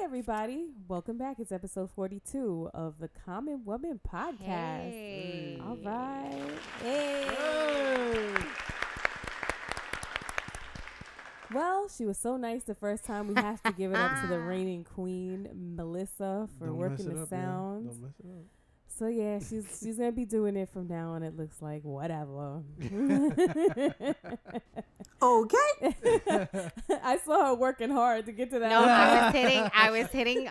Everybody, welcome back. It's episode 42 of the Common Woman Podcast. Hey. All right. Hey. Well, she was so nice the first time. We have to give it up to the reigning queen, Melissa, for working the sound. Don't mess it up. So yeah, she's gonna be doing it from now on. It looks like whatever. Okay. I saw her working hard to get to that. No, I was hitting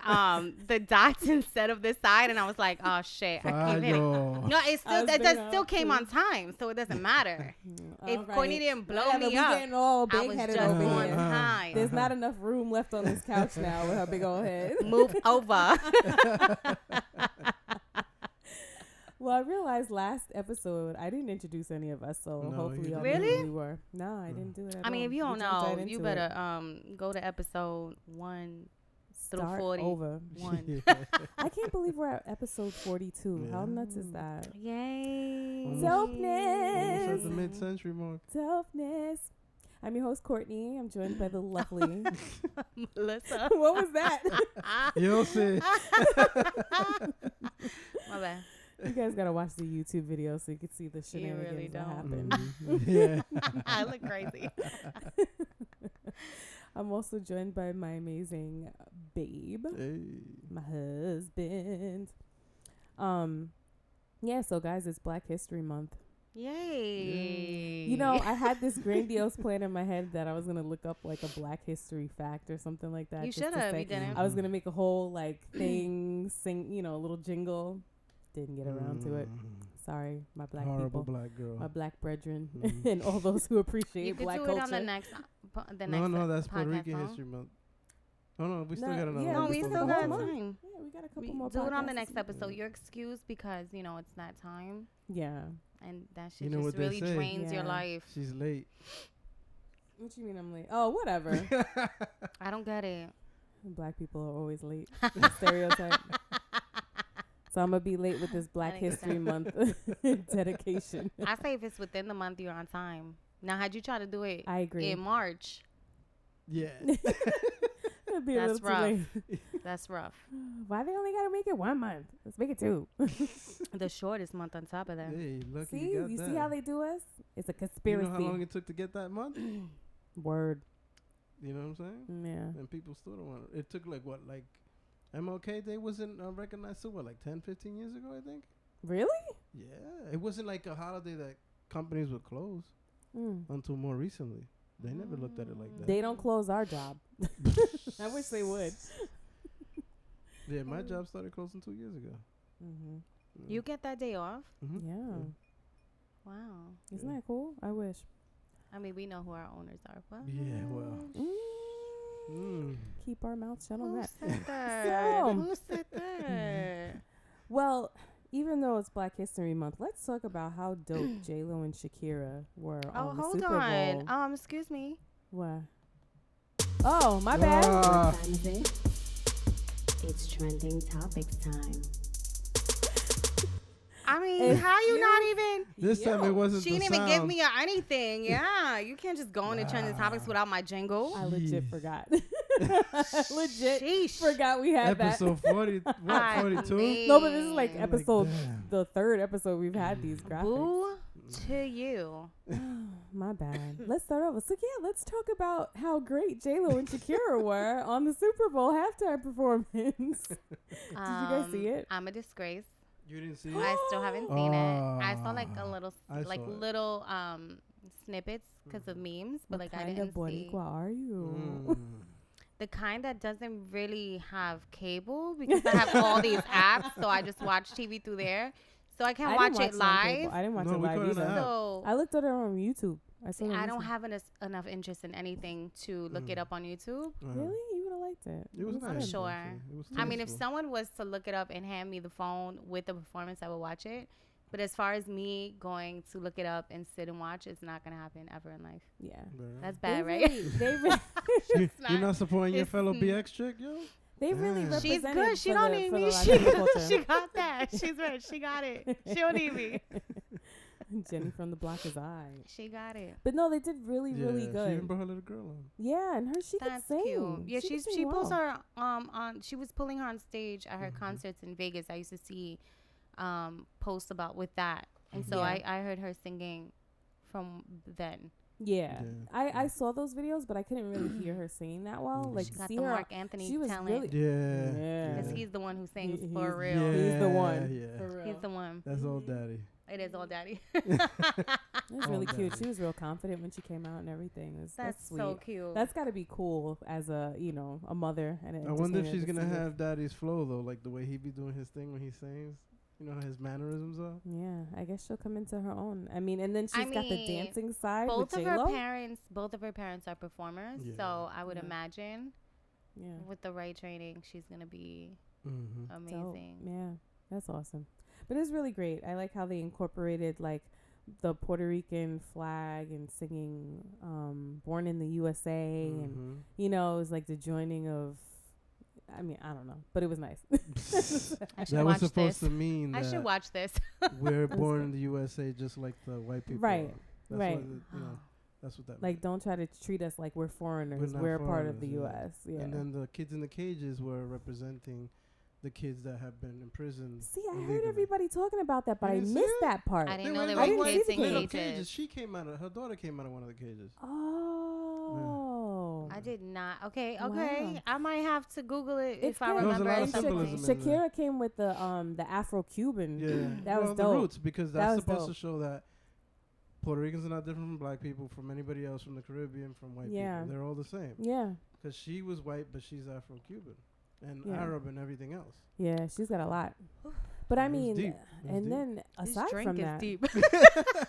the dots instead of this side, and I was like, oh shit, I keep hitting. No, it still came on time, so it doesn't matter. If Cortnie didn't blow me up, getting all I was big-headed just over on here. time. There's not enough room left on this couch now with her big old head. Move over. Well, I realized last episode I didn't introduce any of us, so hopefully y'all knew who we were. No, I didn't do it at all. I mean, if you don't know, you better go to episode 1 through 40. Over. 1. I can't believe we're at episode 42. Yeah. How nuts is that? Yay. Dopeness. Almost at the mid-century mark. Dopeness. I'm your host, Courtney. I'm joined by the lovely Melissa. What was that? You'll see. My bad. You guys gotta watch the YouTube video so you can see the shenanigans really that don't. happen. Yeah. I look crazy. I'm also joined by my amazing babe, my husband. Yeah, so guys, it's Black History Month. Yay. You know, I had this grandiose plan in my head that I was gonna look up like a Black History fact or something like that. You should have. You didn't. I was gonna make a whole like thing, sing, a little jingle. Didn't get around to it. Sorry, my black Horrible people. Black girl. My black brethren and all those who appreciate black culture. You could do it on the next No, that's Puerto Rican phone. History Month. Oh, no, we still got another yeah, No, one. we still got time. Yeah, we got a couple more Do it on the podcasts. next episode. You're excused because, it's that time. Yeah. And that shit what just they really say. drains your life. She's late. What you mean I'm late? Oh, whatever. I don't get it. Black people are always late. Stereotype. So I'm going to be late with this Black History Month dedication. I say if it's within the month, you're on time. Now, had you tried to do it I agree. in March, Yeah. That'd be that's a little too rough. late. That's rough. Why they only got to make it 1 month? Let's make it 2. The shortest month on top of that. Hey, lucky See? you got You that. see how they do us? It's a conspiracy. You know how long it took to get that month? Word. You know what I'm saying? Yeah. And people still don't want it. It took like MLK Day wasn't recognized till 10, 15 years ago, I think. Really? Yeah. It wasn't like a holiday that companies would close until more recently. They never looked at it like that. They don't close our job. I wish they would. Yeah, my job started closing 2 years ago. Mm-hmm. You get that day off? Mm-hmm. Yeah. Wow. Isn't that cool? I wish. I mean, we know who our owners are. But Yeah, well. Keep our mouths shut on Who that. said that? So- Who said that? Well, even though it's Black History Month, let's talk about how dope J-Lo and Shakira were on the hold Super Bowl. on. Excuse me. What? Oh, my bad. What time is it? It's trending topics time. I mean, how you not even? This time it wasn't She the didn't even give sound. me anything. Yeah, you can't just go into trending topics without my jingle. I legit Jeez. forgot. Legit Sheesh. forgot we had Episode 40, I 42? mean, that. No, but this is like I'm episode, damn. the 3rd episode we've had these graphics. Boo to you. My bad. Let's start over. So yeah, let's talk about how great J-Lo and Shakira were on the Super Bowl halftime performance. Did you guys see it? I'm a disgrace. You didn't see it? I still haven't seen it. I saw like a little, I saw it. little snippets because of memes, but like I What didn't kind of see Boricua are you? the kind that doesn't really have cable because I have all these apps, so I just watch TV through there. So I can't watch it live. I didn't watch No, it we live caught it either. on app. So I looked at it on YouTube. I don't have enough interest in anything to look it up on YouTube. Really? You would have liked it. It was I'm nice. sure. actually. It was I mean, if tasteful. someone was to look it up and hand me the phone with the performance, I would watch it. But as far as me going to look it up and sit and watch, it's not gonna happen ever in life. Yeah. That's bad, right? You're not supporting your fellow BX chick, yo? They really represented. She's good. She don't need me. She got that. She's rich. She got it. She don't need me. Jenny from the block is I. She got it. But no, they did really good. She even brought her little girl on. Yeah, and she could sing. Cute. Yeah, she well. pulls her on. She was pulling her on stage at her concerts in Vegas. I used to see posts about with that, and so I heard her singing from then. Yeah. I saw those videos, but I couldn't really hear her singing that well. Like, she got see the her, Mark Anthony she was talent. Really, because he's the one who sings for real. He's the one. Yeah. For real. He's the one. That's old daddy. It is old daddy. It was really cute. She was real confident when she came out and everything. That's sweet. So cute. That's got to be cool as a a mother. And I wonder if she's gonna have daddy's flow though, like the way he be doing his thing when he sings. You know how his mannerisms are. Yeah, I guess she'll come into her own. I mean, and then she's got the dancing side. Both with of J-Lo. both of her parents are performers, so I would imagine, with the right training, she's gonna be amazing. So, yeah, that's awesome. But it's really great. I like how they incorporated like the Puerto Rican flag and singing "Born in the USA," and it was like the joining of. I mean, I don't know, but it was nice. That was supposed to mean that I should watch this. We're born in the USA just like the white people. Right. That's right. That's what that like meant. Don't try to treat us like we're foreigners. We're a part of the U.S. Yeah. And then the kids in the cages were representing the kids that have been imprisoned. See, I heard everybody talking about that, but I missed that part. I didn't know there were kids in cages. She came out of her daughter came out of one of the cages. Oh, I did not. Okay. Wow. I might have to Google it if I remember. Shakira came with the Afro-Cuban. Yeah, that was dope. The roots, because that's supposed dope. to show that Puerto Ricans are not different from black people, from anybody else, from the Caribbean, from white people. They're all the same. Yeah. Because she was white, but she's Afro-Cuban and Arab and everything else. Yeah, she's got a lot. But I mean, and then aside from that, deep.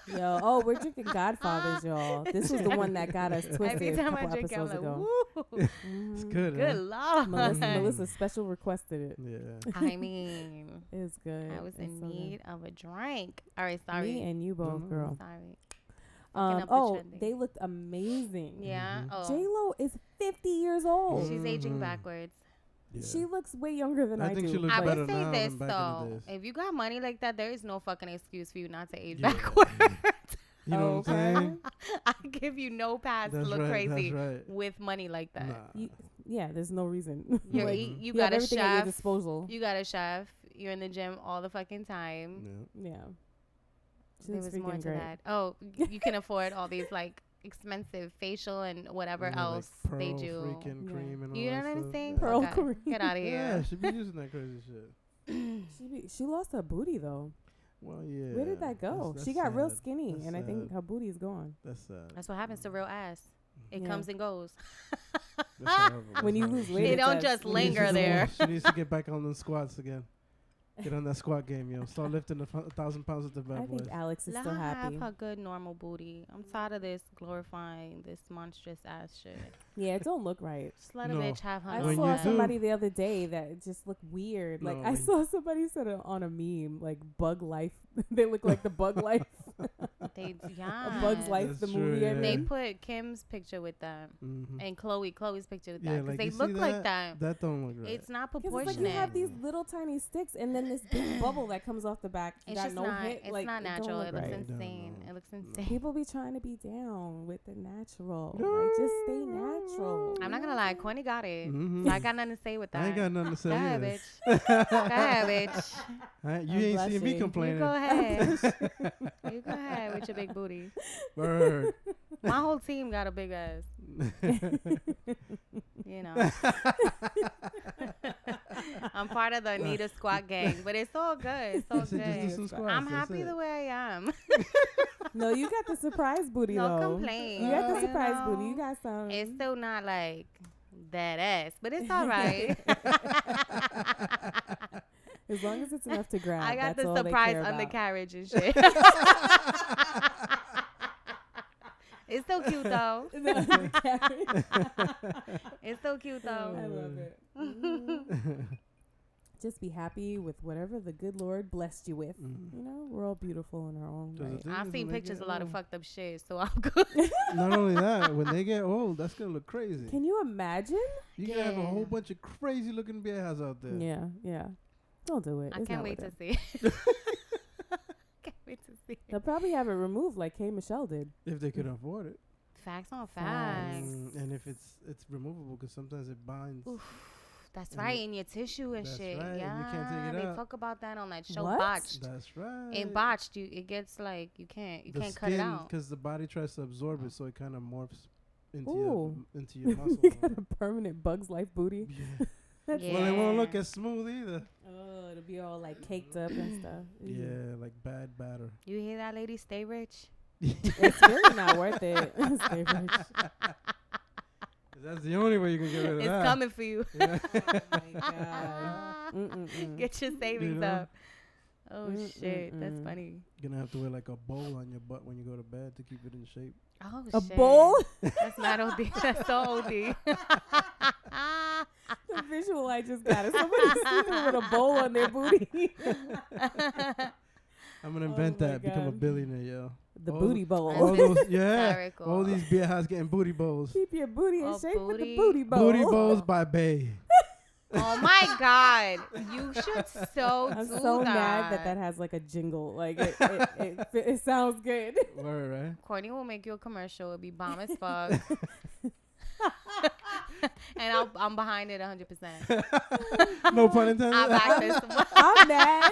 we're drinking Godfathers, y'all. This was the one that got us twisted Every time a couple episodes ago. It's good. Good Lord. Melissa special requested it. Yeah. I mean, it's good. I was in need of a drink. All right, sorry. Me and you both, girl. Sorry. They looked amazing. Yeah. J-Lo is 50 years old. She's aging backwards. Yeah. She looks way younger than I think do. She looks I better would say now this than back though: in the days. if you got money like that, there is no fucking excuse for you not to age backwards. You know what I'm saying? I give you no pass to look crazy with money like that. Nah. There's no reason. You got a chef. At your disposal. You got a chef. You're in the gym all the fucking time. Yeah. There was more to that. Oh, you can afford all these like expensive facial and whatever else like they do. Cream and all you know that what I'm stuff. saying? Pearl Okay, cream. get out of here. Yeah, she be using that crazy shit. She lost her booty though. Well, yeah. Where did that go? That's she got sad. real skinny, That's and sad. I think her booty is gone. That's sad. That's what happens to real ass. It comes and goes. When you lose weight, they don't just linger there. She needs to get back on the squats again. Get on that squat game, yo. Start lifting 1,000 pounds with the bad boys. I think Alex is Let still her happy. have her good normal booty. I'm tired of this glorifying this monstrous ass shit. Yeah, it don't look right. Just let a bitch have her. I saw somebody the other day that just looked weird. Like I saw somebody said on a meme, like Bug Life. They look like the Bug Life. A Bug's Life, That's the true, movie. yeah. They put Kim's picture with them and Chloe's picture with that because they you look see like that. That don't look right. It's not It's proportionate. like you have these little tiny sticks and then this big bubble that comes off the back. It's got just no not. hit. It's like, not natural. It looks right. insane. It looks insane. People be trying to be down with the natural. Like just stay natural. I'm not gonna lie. Corny got it. So I got nothing to say with that. I ain't got nothing to say. Go ahead, either. bitch. Go ahead, bitch. You ain't seen me complaining. You go ahead. You go ahead with your big booty. Word. My whole team got a big ass. You know. I'm part of the Anita squat gang, but it's all good. It's all good. I'm happy the way I am. No, you got the surprise booty though. No complaint. You got the surprise booty. You got some. It's still not like that ass, but it's all right. As long as it's enough to grab. I got that's the all surprise they care undercarriage and shit. It's so cute though. About. It's so cute though. I love it. just be happy with whatever the good Lord blessed you with. You know, we're all beautiful in our own right. I've seen pictures a lot of fucked up shit, so I'm good. Not only that, when they get old, that's gonna look crazy. Can you imagine? You can have a whole bunch of crazy looking bears out there. Yeah, yeah. Don't do it. I can't wait to see. Can't wait to see. They'll probably have it removed like K. Michelle did. If they could afford it. Facts on facts. And if it's removable, because sometimes it binds. Oof. That's right, in your tissue and shit. Right, yeah, and you can't take it they out. talk about that on that show. What? Botched. That's right. In Botched, it gets like you can't cut it out because the body tries to absorb it, so it kind of morphs into your you muscle. got a permanent Bugs Life booty. Yeah. Well, it won't look as smooth either. Oh, it'll be all like caked up and stuff. Yeah, like bad batter. You hear that, lady? Stay rich. It's really not worth it. Stay rich. That's the only way you can get rid of It's that. coming for you. Oh my God. Get your savings up. Oh shit, that's funny. You're gonna have to wear like a bowl on your butt when you go to bed to keep it in shape. Oh A shit. bowl? That's not OD. That's so OD. The visual I just got is somebody sleeping with a bowl on their booty. I'm gonna invent that. Become a God. billionaire, yo. The booty bowl. All those, yeah. Hysterical. All these beer houses getting booty bowls. Keep your booty in Oh, shape with the booty. booty bowl. Booty bowls by Bay. Oh my God. You should I'm do so that. mad that has like a jingle. Like it sounds good. Word, right? Courtney will make you a commercial. It'll be bomb as fuck. And I'm behind it 100%. No pun intended. I back this one. I'm mad.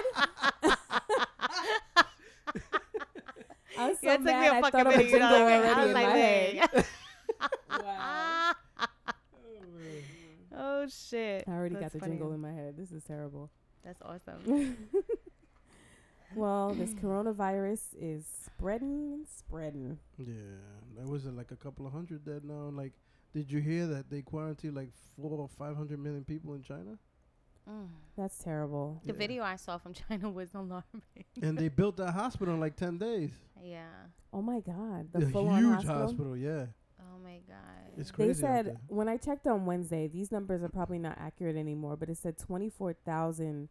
I'm so Yeah, it took me mad. a I fucking thought of a minute. You jingle know what I mean? I already was in like, my head. wait. Wow. Oh shit. I already got That's the funny. jingle in my head. This is terrible. That's awesome. Well, this coronavirus is spreading and spreading. Yeah, there was like a couple of hundred dead now. Like, did you hear that they quarantined like 400 or 500 million people in China? That's terrible. The video I saw from China was alarming. And they built that hospital in like 10 days. Yeah. Oh my God. A The full-on huge hospital. yeah. Oh my God. It's They crazy. said, when I checked on Wednesday, these numbers are probably not accurate anymore, but it said 24,000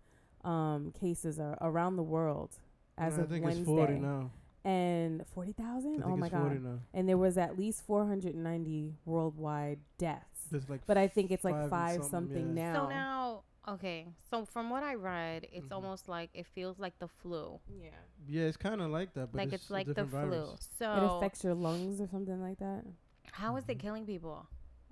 cases are around the world as of Wednesday. I think it's 40 now. And 40,000? Oh my 40 God. now. And there was at least 490 worldwide deaths. There's like But I think it's like five something, something yeah. now. So now, okay. So from what I read, it's almost like it feels like the flu. Yeah. Yeah, it's kind of like that, but Like it's it's like a the different flu. virus. It So affects your lungs or something like that. how is it killing people?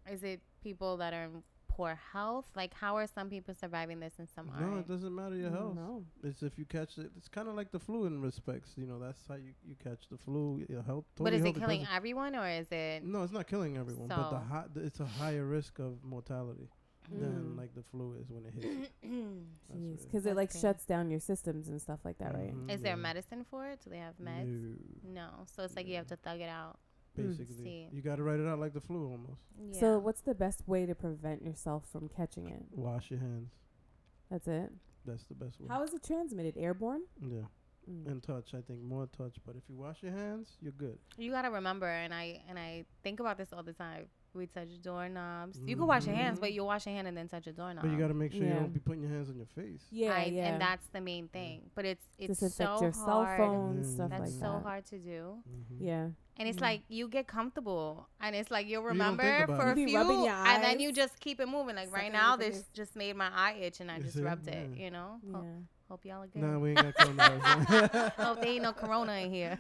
Is it people that are in poor health? Like, how are some people surviving this and some No, aren't? it doesn't matter your health. No. It's if you catch it. It's kind of like the flu in respects. You know, that's how you catch the flu. Your health. But is totally it healthy killing doesn't- everyone or is it? No, it's not killing everyone, but So- it's a higher risk of mortality than like the flu is when it hits. Jeez. Because That's it like crazy. shuts down your systems and stuff like that, right? Mhm, Is there yeah. medicine for it? Do they have meds? No. So it's like you have to thug it out. Basically, See. you got to write it out like the flu almost. Yeah. So what's the best way to prevent yourself from catching it? Wash your hands. That's it. That's the best way. How is it transmitted? Airborne? Yeah, Mm. and touch. I think more touch. But if you wash your hands, you're good. You gotta remember, and I think about this all the time. We touch doorknobs. You can wash your hands, but you wash your hand and then touch a doorknob. But you got to make sure you Yeah. don't be putting your hands on your face. Yeah, yeah. And that's the main thing. But it's disinfect so your cell hard. phone, Mm. stuff That's like so that. hard to do. Mm-hmm. Yeah. And it's like you get comfortable, and it's like you'll don't remember think about for it. a You be few, rubbing your and then eyes, you just keep it moving. Like sucking right now, your this fingers. just made my eye itch, and I You just see? rubbed it. Yeah. You know. Yeah. Hope y'all are good. Nah, we ain't got coronavirus. Hope there ain't no corona in here.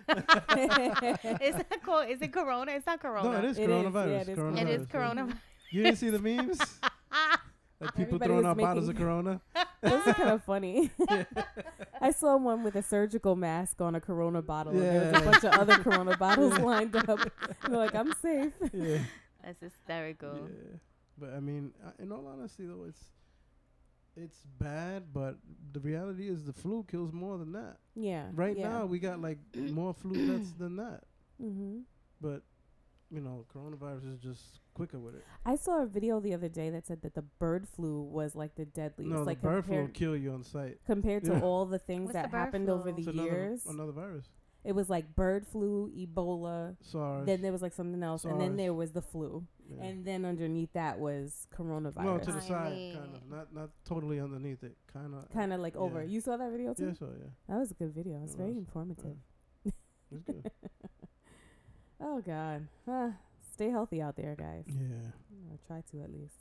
Is that cool? Is it corona? It's not corona. No, it is It is, coronavirus. yeah, it is It is yeah. corona. You didn't see the memes? Like people Everybody throwing was out bottles of making- Corona. Those are kind of funny. I saw one with a surgical mask on a Corona bottle. And there was Yeah. a bunch of other Corona bottles lined up. And they're like, I'm safe. Yeah. That's hysterical. Yeah. But I mean, in all honesty, though, it's bad. But the reality is, the flu kills more than that. Yeah. Right yeah. now, we got like more flu deaths than that. Mm-hmm. But you know, coronavirus is just quicker with it. I saw a video the other day that said that the bird flu was like the deadliest. No, like the bird flu will compared, kill you on sight. compared to Yeah. all the things What's that the bird happened flu? over the It's years. another virus. It was like bird flu, Ebola. SARS. Then there was like something else, SARS. and then there was the flu, and then underneath that was coronavirus. No, to the side, kind of. Not totally underneath it. Kind of like over. You saw that video too? Yeah, so yeah. That was a good video. It's very informative. It's good. Oh God. Stay healthy out there, guys. Yeah. Or try to at least.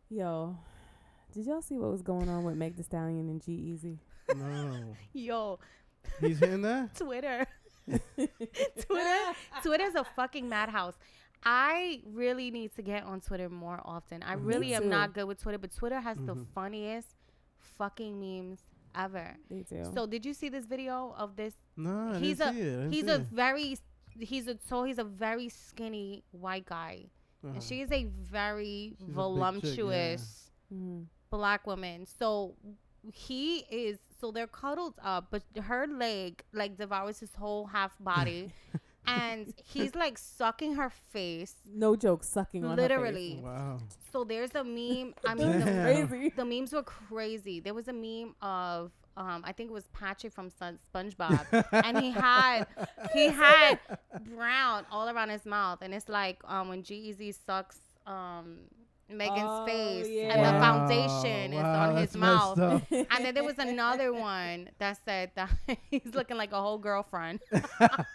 Yo, did y'all see what was going on with Meg the Stallion and G-Eazy? No. Yo. He's hitting that? Twitter's a fucking madhouse. I really need to get on Twitter more often. I really am not good with Twitter, but Twitter has the funniest fucking memes ever. They do. So did you see this video of this? No, I he's didn't see it. He's a very skinny white guy. And she is a very voluptuous black woman. So they're cuddled up, but her leg like devours his whole half body. And he's like sucking her face. No joke, sucking on literally. her face. Wow. So there's a meme. I mean, the memes were crazy. There was a meme of I think it was Patrick from SpongeBob, and he had brown all around his mouth, and it's like when G-Eazy sucks Megan's face, and the foundation is on his mouth. And then there was another one that said that he's looking like a whole girlfriend.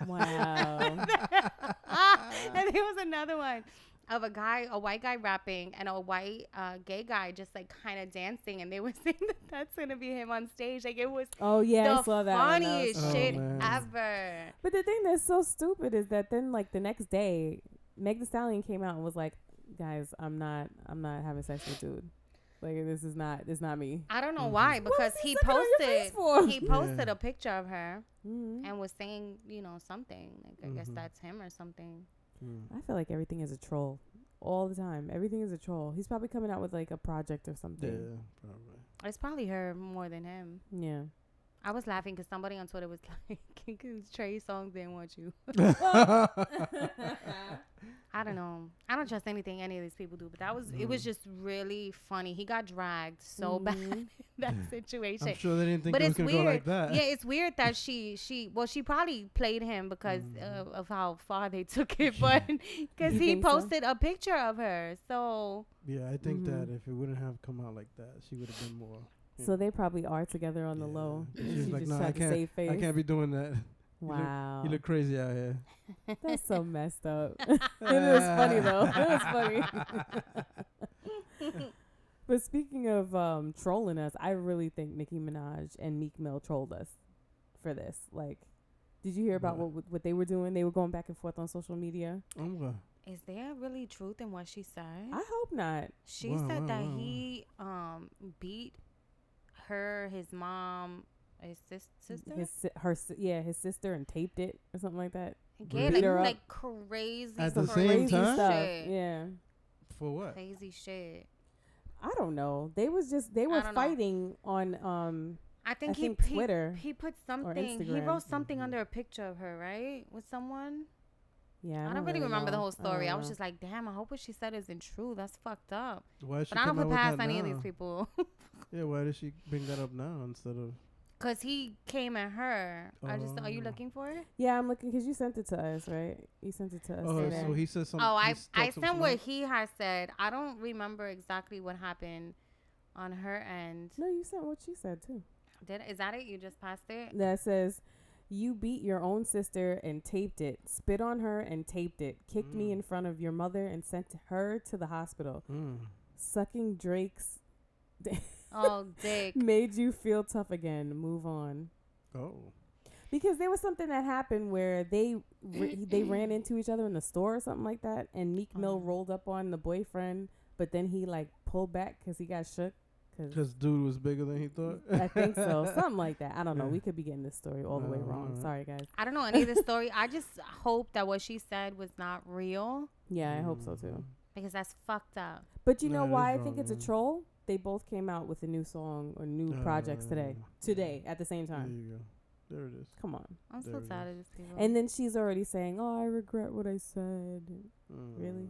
Wow. And there was another one of a white guy rapping, and a white gay guy just like kind of dancing, and they were saying that that's gonna be him on stage. Like it was I saw that funniest shit ever. But the thing that's so stupid is that then like the next day, Meg the Stallion came out and was like, guys, I'm not having sex with dude. Like it's not me. I don't know why, because he posted a picture of her and was saying, something. Like I guess that's him or something. I feel like everything is a troll all the time. Everything is a troll. He's probably coming out with like a project or something. Yeah, probably. It's probably her more than him. Yeah. I was laughing because somebody on Twitter was like, Trey Songz didn't want you. I don't know. I don't trust anything any of these people do, but it was just really funny. He got dragged so bad in that situation. I'm sure they didn't think it was going to go like that. Yeah, it's weird that she probably played him because of how far they took it, but because he posted a picture of her. So yeah, I think that if it wouldn't have come out like that, she would have been more. So they probably are together on the low. She's like, no, I can't be doing that. Wow. You look crazy out here. That's so messed up. It was funny though. It was funny. But speaking of trolling us, I really think Nicki Minaj and Meek Mill trolled us for this. Like, did you hear about what they were doing? They were going back and forth on social media. Is there really truth in what she said? I hope not. She said that he beat her, his mom, his sister, his sister, and taped it or something like that. Yeah, like crazy at the same time. Shit. Yeah. For what? Crazy shit. I don't know. They were fighting on I think Twitter. He put something. He wrote something under a picture of her, right, with someone. Yeah, I don't really remember the whole story. I was just like, damn, I hope what she said isn't true. That's fucked up. Why but I don't put past any of these people. Yeah, why did she bring that up now instead of? Because he came at her. Are you looking for it? Yeah, I'm looking because you sent it to us, right? You sent it to us. Oh, so he said something. Oh, I sent what he has said. I don't remember exactly what happened on her end. No, you sent what she said too. Is that it? You just passed it? That says, you beat your own sister and taped it, spit on her and taped it, kicked me in front of your mother and sent her to the hospital. Sucking Drake's dick. Made you feel tough again. Move on. Oh. Because there was something that happened where they ran into each other in the store or something like that, and Meek Mill rolled up on the boyfriend, but then he like pulled back because he got shook. Because dude was bigger than he thought? I think so. Something like that. I don't know. We could be getting this story all the way wrong. Sorry, guys. I don't know any of the story. I just hope that what she said was not real. Yeah, I hope so too. Because that's fucked up. But you know why I think it's a troll? They both came out with a new song or new projects today at the same time. There you go. There it is. Come on. I'm so tired of these people. And then she's already saying, "Oh, I regret what I said." Really?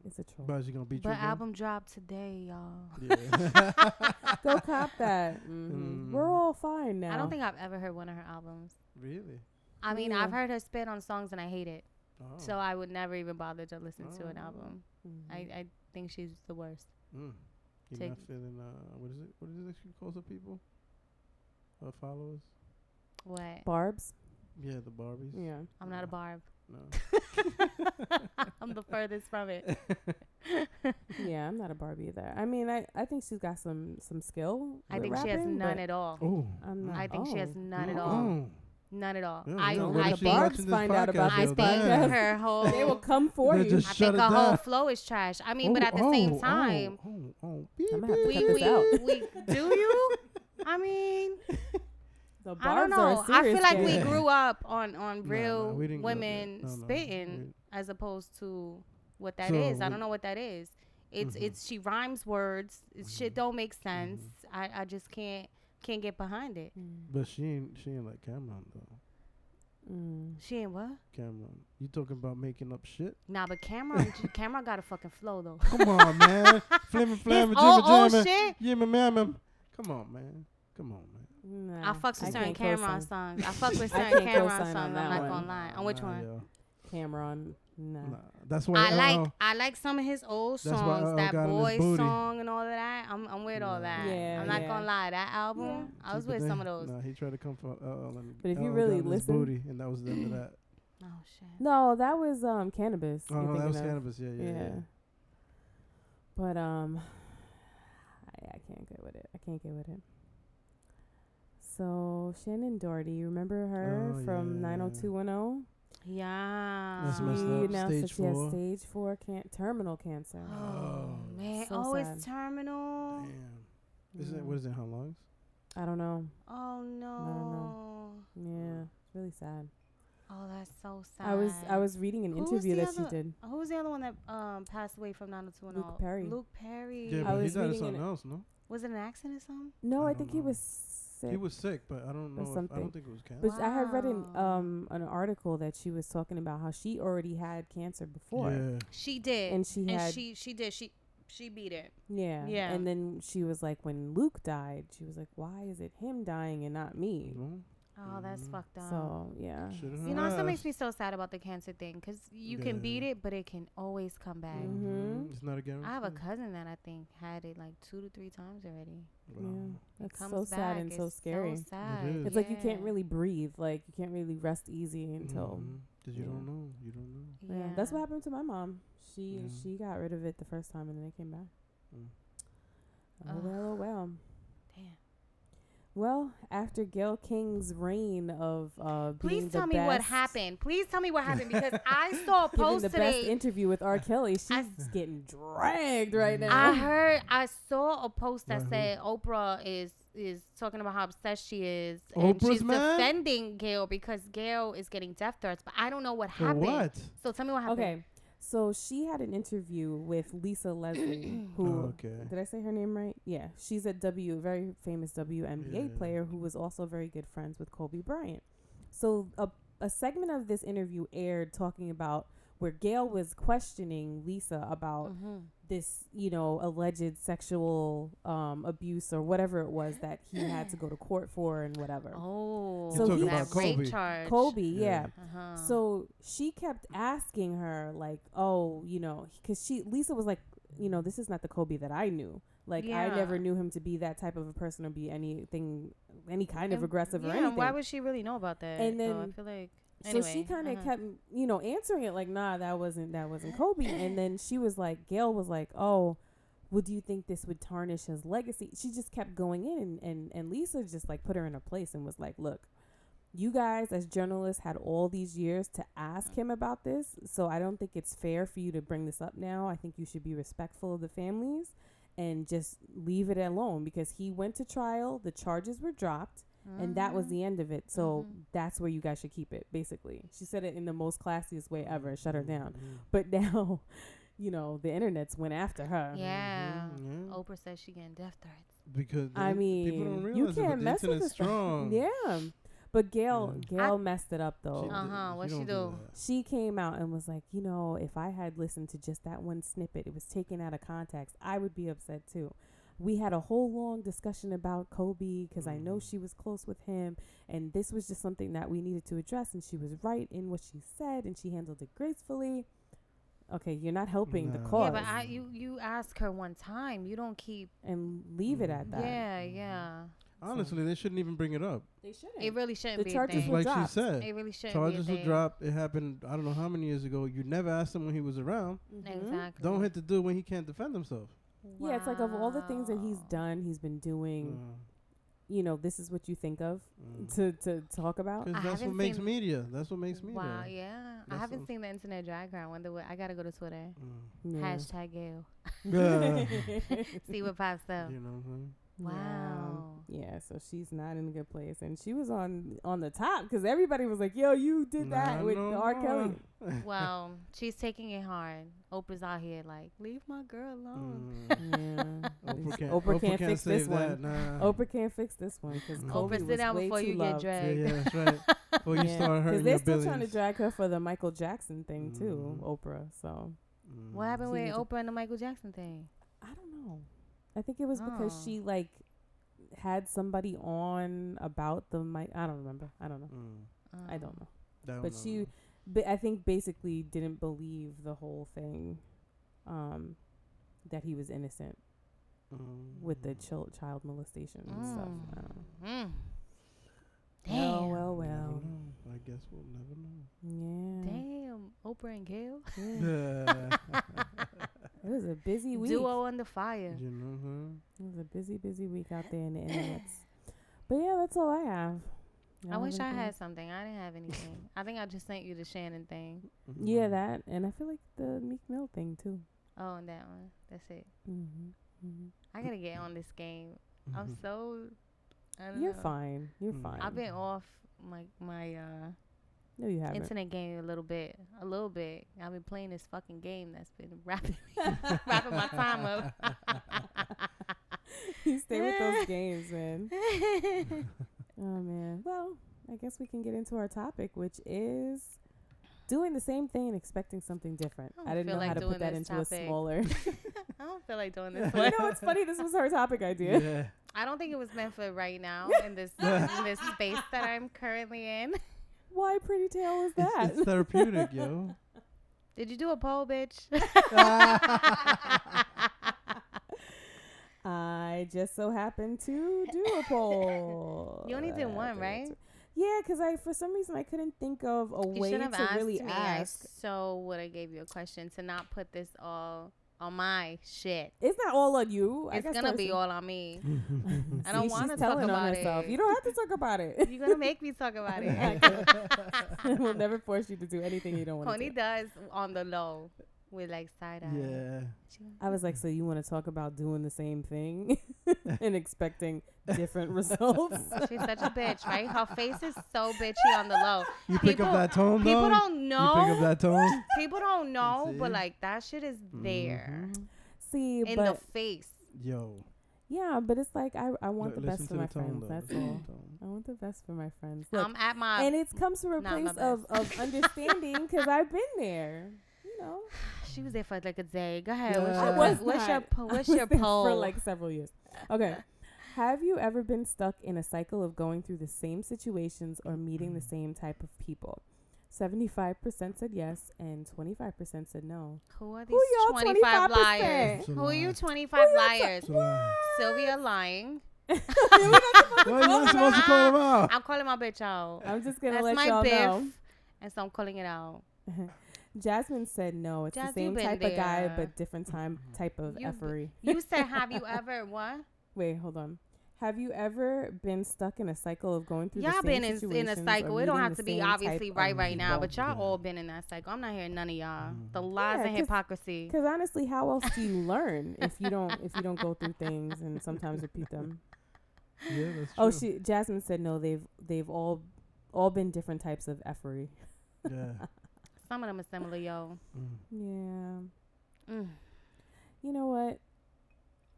It's a troll. But she gonna beat you. But album dropped today, y'all. Yeah. Go cop that. We're all fine now. I don't think I've ever heard one of her albums. Really? I mean, I've heard her spit on songs and I hate it. Oh. So I would never even bother to listen to an album. I think she's the worst. You're not feeling, what is it? What is it that she calls her people? Her followers? What? Barbs? Yeah, the Barbies. Yeah. I'm not a barb. No. I'm the furthest from it. Yeah, I'm not a Barbie either. I mean, I think she's got some skill. I think she has none at all. Oh. I think she has none at all. None at all. Yeah, I the think Barbs find out about I this think podcast. her whole They will come for you. I think her whole flow is trash. I mean, but at the same time, I'm gonna have to cut this out. we do you? I mean, the Barbs I don't know. Are I feel like game. we grew up on real we didn't women spitting as opposed to what that is. I don't know what that is. It's she rhymes words. Shit don't make sense. I just can't get behind it. But she ain't like Cameron though. She ain't what? Cameron. You talking about making up shit? Nah, but Cameron got a fucking flow though. Come on, man. Flimmin', old shit. Yeah, man. Come on, man. Nah, I fucks with certain Cameron songs. I fuck with certain Cameron songs. I'm not gonna lie. On which one? Yo. Cameron. Nah. That's why I like some of his old songs. That Boy song and all of that. I'm with all that. Yeah, I'm not gonna lie. That album, I was with some of those. Nah, he tried to come for but if you really listen, booty, and that was the end of that. Oh shit. No, that was Cannabis. Oh, that was Cannabis. Yeah. But I can't get with it. So Shannon Doherty, remember her from 90210? Yeah. That's she messed up. announced that she has Stage stage 4 terminal cancer. Oh man. So sad. It's terminal. Damn. What is it? How long? I don't know. Oh no. I don't know. Yeah, it's really sad. Oh, that's so sad. I was reading an interview that she did. Who was the other one that passed away from 90210? Luke Perry. Luke Perry. Yeah, but he died of something else, no? Was it an accident or something? No, I think he was sick. He was sick, but I don't know. I don't think it was cancer. But I had read an article that she was talking about how she already had cancer before. Yeah. She did. And she did. She beat it. Yeah. Yeah. And then she was like, when Luke died, she was like, why is it him dying and not me? Oh, that's fucked up. So, yeah. You know, it makes me so sad about the cancer thing because you can beat it, but it can always come back. It's not a guarantee. I have a cousin that I think had it like 2 to 3 times already. Wow. Yeah, that's so sad and so scary. So sad. It's like you can't really breathe. Like, you can't really rest easy until... Because you don't know. Yeah, that's what happened to my mom. She got rid of it the first time and then it came back. Oh, well. Well, after Gale King's reign of being Please tell me what happened. Please tell me what happened because I saw a post the today. Best interview with R. Kelly. She's getting dragged right now. I saw a post that said Oprah is talking about how obsessed she is. Oprah's and she's mad? defending Gale because Gale is getting death threats. But I don't know what happened. What? So tell me what happened. Okay. So she had an interview with Lisa Leslie, who did I say her name right? Yeah, she's a very famous WNBA player who was also very good friends with Kobe Bryant. So a segment of this interview aired talking about where Gale was questioning Lisa about this, alleged sexual abuse or whatever it was that he had to go to court for and whatever. Oh, so he about rape charge. Kobe, yeah. So she kept asking her, like, because Lisa was like, this is not the Kobe that I knew. Like, I never knew him to be that type of a person or be any kind of aggressive or anything. Why would she really know about that? And then I feel like. Anyway, so she kind of kept, answering it like, nah, that wasn't Kobe. And then she was like, Gale was like, oh, would you think this would tarnish his legacy? She just kept going in and Lisa just like put her in her place and was like, look, you guys as journalists had all these years to ask him about this. So I don't think it's fair for you to bring this up now. I think you should be respectful of the families and just leave it alone because he went to trial. The charges were dropped. And that was the end of it. So that's where you guys should keep it, basically. She said it in the most classiest way ever, shut her down. But now, the internet's went after her. Yeah. Oprah says she getting death threats. Because people don't realize you can't mess with this strong. Yeah. But Gale messed it up, though. What'd she do? She came out and was like, if I had listened to just that one snippet, it was taken out of context, I would be upset, too. we had a whole long discussion about Kobe because I know she was close with him, and this was just something that we needed to address, and she was right in what she said, and she handled it gracefully. Okay, you're not helping the cause. Yeah, but you ask her one time. You don't keep and leave it at that. Yeah. Honestly, they shouldn't even bring it up. They shouldn't. It really shouldn't the be charges a thing. were Like dropped. she said, It really shouldn't charges be a were thing. dropped. It happened, I don't know how many years ago. You never asked him when he was around. Exactly. Don't hit the dude when he can't defend himself. Yeah, it's like of all the things that he's done, he's been doing, you know, this is what you think of to talk about. Because that's what makes media. That's what makes media. Wow, yeah. I haven't seen the internet drag her. I wonder what. I got to go to Twitter. Yeah. Hashtag Gale. Yeah. See what pops up. You know what I'm saying? Wow. Yeah, so she's not in a good place, and she was on the top because everybody was like, "Yo, you did that with R. Kelly." Well, she's taking it hard. Oprah's out here like, leave my girl alone. Yeah, Oprah can't fix this one. Nah. Oprah can't fix this one because Oprah, sit down before you get dragged. Yeah, that's right. Before you start hurting because they're your still billions. trying to drag her for the Michael Jackson thing too, Oprah. So, what happened with Oprah and the Michael Jackson thing? I don't know. I think it was because she like had somebody on about the mic. I don't remember. I don't know. I don't know. But she, I think basically didn't believe the whole thing, that he was innocent with the child molestation and stuff. I don't know. Damn. Well. I guess we'll never know. Yeah. Damn. Oprah and Gale. It was a busy week. Duo under fire. You know, It was a busy week out there in the internet. But yeah, that's all I have. I wish I had something. I didn't have anything. I think I just sent you the Shannon thing. Yeah, that. And I feel like the Meek Mill thing, too. Oh, and that one. That's it. I got to get on this game. I'm so... You're fine. You're fine. I've been off my no, you haven't. internet game a little bit. I've been playing this fucking game that's been wrapping my time up. You stay with those games, man. Oh, man. Well, I guess we can get into our topic, which is doing the same thing and expecting something different. I didn't know how to put that into a smaller. I don't feel like doing this. You know what's funny? This was her topic idea. Yeah. I don't think it was meant for right now in this space that I'm currently in. Why pretty tail is that? It's therapeutic, yo. Did you do a poll, bitch? I just so happened to do a poll. You only did one, right? Yeah, because for some reason I couldn't think of a way to really ask. I so would have gave you a question to not put this all on my shit. It's not all on you. It's gonna be all on me. I don't want to talk about it. You don't have to talk about it. You're gonna make me talk about it. We'll never force you to do anything you don't want to do. Cortnie does on the low with like side eye. Yeah. I was like, so you want to talk about doing the same thing and expecting different results? She's such a bitch, right? Her face is so bitchy on the low. You pick up that tone, though? People don't know. You pick up that tone? People don't know, but like that shit is there. See, in the face. Yo. Yeah, but it's like I want the best for my friends. Though. That's all. I want the best for my friends. Look, I'm at my and it comes from a place of understanding because I've been there. You know, she was there for like a day. Go ahead. Yeah. What's your poll? For like several years. Okay. Have you ever been stuck in a cycle of going through the same situations or meeting the same type of people? 75% said yes and 25% said no. Who are these 25 liars? Who are you 25 liars? Sylvia lying. You're not supposed to call him out. I'm calling my bitch out. I'm just going to let y'all know. And so I'm calling it out. Jasmine said no. It's the same type of guy, but different type of effery. You said, have you ever what? Wait, hold on. Have you ever been stuck in a cycle of going through the same situations? Y'all been in a cycle. It don't have to be obviously right now, but y'all all been in that cycle. I'm not hearing none of y'all. The lies and hypocrisy. Because honestly, how else do you learn if you don't go through things and sometimes repeat them? Yeah, that's true. Jasmine said no. They've all been different types of effery. Yeah. Some of them are similar, yo. Yeah. You know what?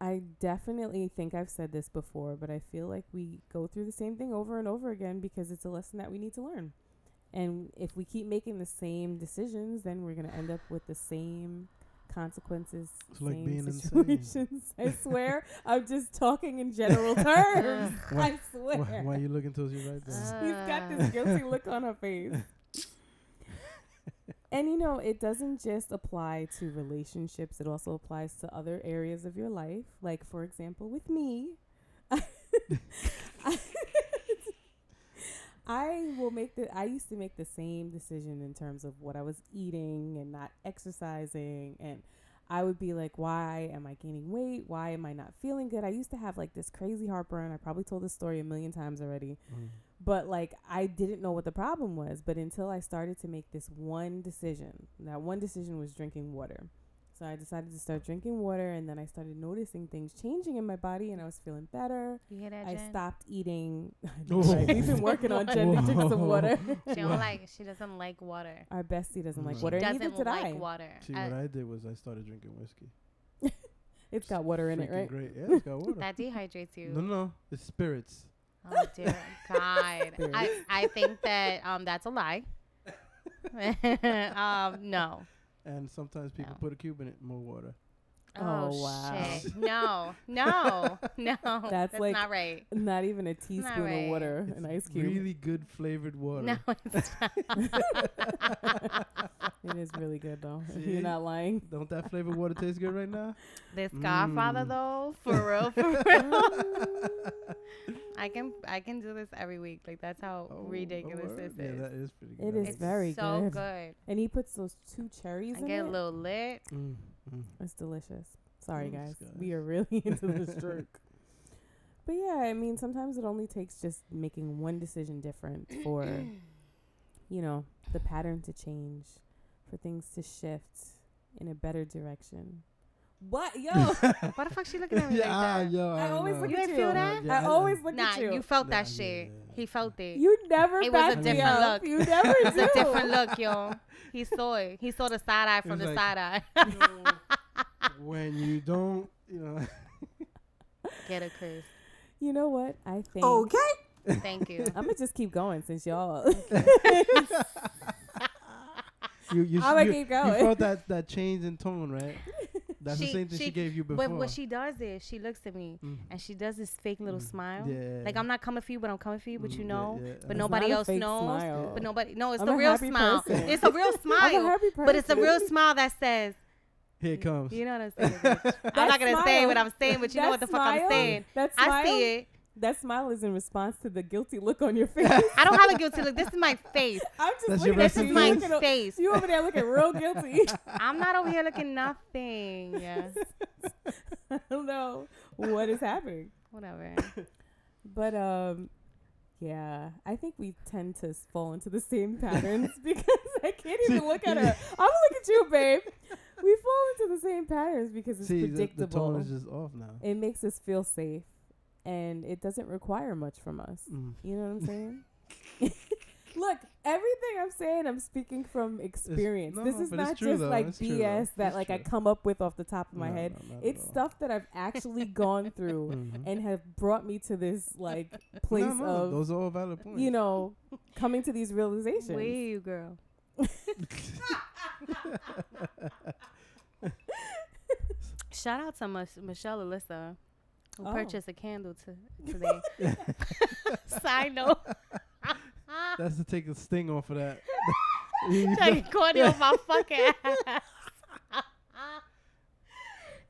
I definitely think I've said this before, but I feel like we go through the same thing over and over again because it's a lesson that we need to learn. And if we keep making the same decisions, then we're going to end up with the same consequences, It's like same being situations. I swear, I'm just talking in general terms. I swear. Why are you looking towards you right there? She's got this guilty look on her face. And, you know, it doesn't just apply to relationships. It also applies to other areas of your life. Like, for example, with me, I used to make the same decision in terms of what I was eating and not exercising. And I would be like, why am I gaining weight? Why am I not feeling good? I used to have like this crazy heartburn. I probably told this story a million times already. But like, I didn't know what the problem was. But until I started to make this one decision, that one decision was drinking water. So I decided to start drinking water, and then I started noticing things changing in my body, and I was feeling better. You hear that, I Jen? stopped eating. Right. We've been working on Jen to drink some water. She doesn't like water. Our bestie doesn't like She water. doesn't like water. See, what I did was I started drinking whiskey. It's got water in it, right? Great. Yeah, it's got water. That dehydrates you. No, it's spirits. Oh dear God. I think that that's a lie. No. And sometimes people put a cube in it, more water. Oh, wow. Shit. No. That's like not right. Not even a teaspoon of water, an ice cube. Really good flavored water. No, it's not. It is really good though. See? You're not lying. Don't that flavored water taste good right now? This Godfather though, for real. I can do this every week. Like that's how ridiculous this Yeah, is. that is pretty good. It is It's very so good. good. And he puts those 2 cherries in I get it. a little lit. It's delicious. Sorry, Thanks, guys. guys. We are really into this drink. But yeah, I mean, sometimes it only takes just making one decision different for, you know, the pattern to change, for things to shift in a better direction. What? Yo. Why the fuck she looking at me like that? I always look You at didn't you. feel that? I always look Nah, at you. you felt that shit. Yeah. He felt it. You never It was a backed me different up. look. You never It's do. a different look, yo. He saw it. He saw the side eye from was the like, side eye. When you don't, Get a Chris. You know what? I think. Okay. Thank you. I'm gonna just keep going since y'all. you keep going. You felt that change in tone, right? That's the same thing she gave you before. But what she does is she looks at me and she does this fake little smile. Yeah. Like I'm not coming for you, but I'm coming for you. But you know, but It's nobody not a else fake knows. smile. But nobody. No, it's I'm the a real happy smile. person. It's a real smile. I'm a happy person. But it's a real smile that says, Here it comes. you know what I'm saying? Bitch. I'm not gonna say what I'm saying, but you know what the fuck I'm saying. That smile, I see it. That smile is in response to the guilty look on your face. I don't have a guilty look. This is my face. I'm just That's looking your at you. This is my You looking face. You over there looking real guilty. I'm not over here looking nothing. Yeah. I don't know what is happening. Whatever. But yeah, I think we tend to fall into the same patterns because I can't even look at her. I'm gonna look at you, babe. We fall into the same patterns because it's predictable. The tone is just off now. It makes us feel safe, and it doesn't require much from us. You know what I'm saying? Look, everything I'm saying, I'm speaking from experience. This is not just like BS that like I come up with off the top of my head. It's stuff that I've actually gone through and have brought me to this like place of those are all valid points. You know, coming to these realizations. Where you, girl? Shout out to Michelle Alyssa, who purchased a candle today. Side note. That's to take the sting off of that. Like Cortnie on my fucking ass.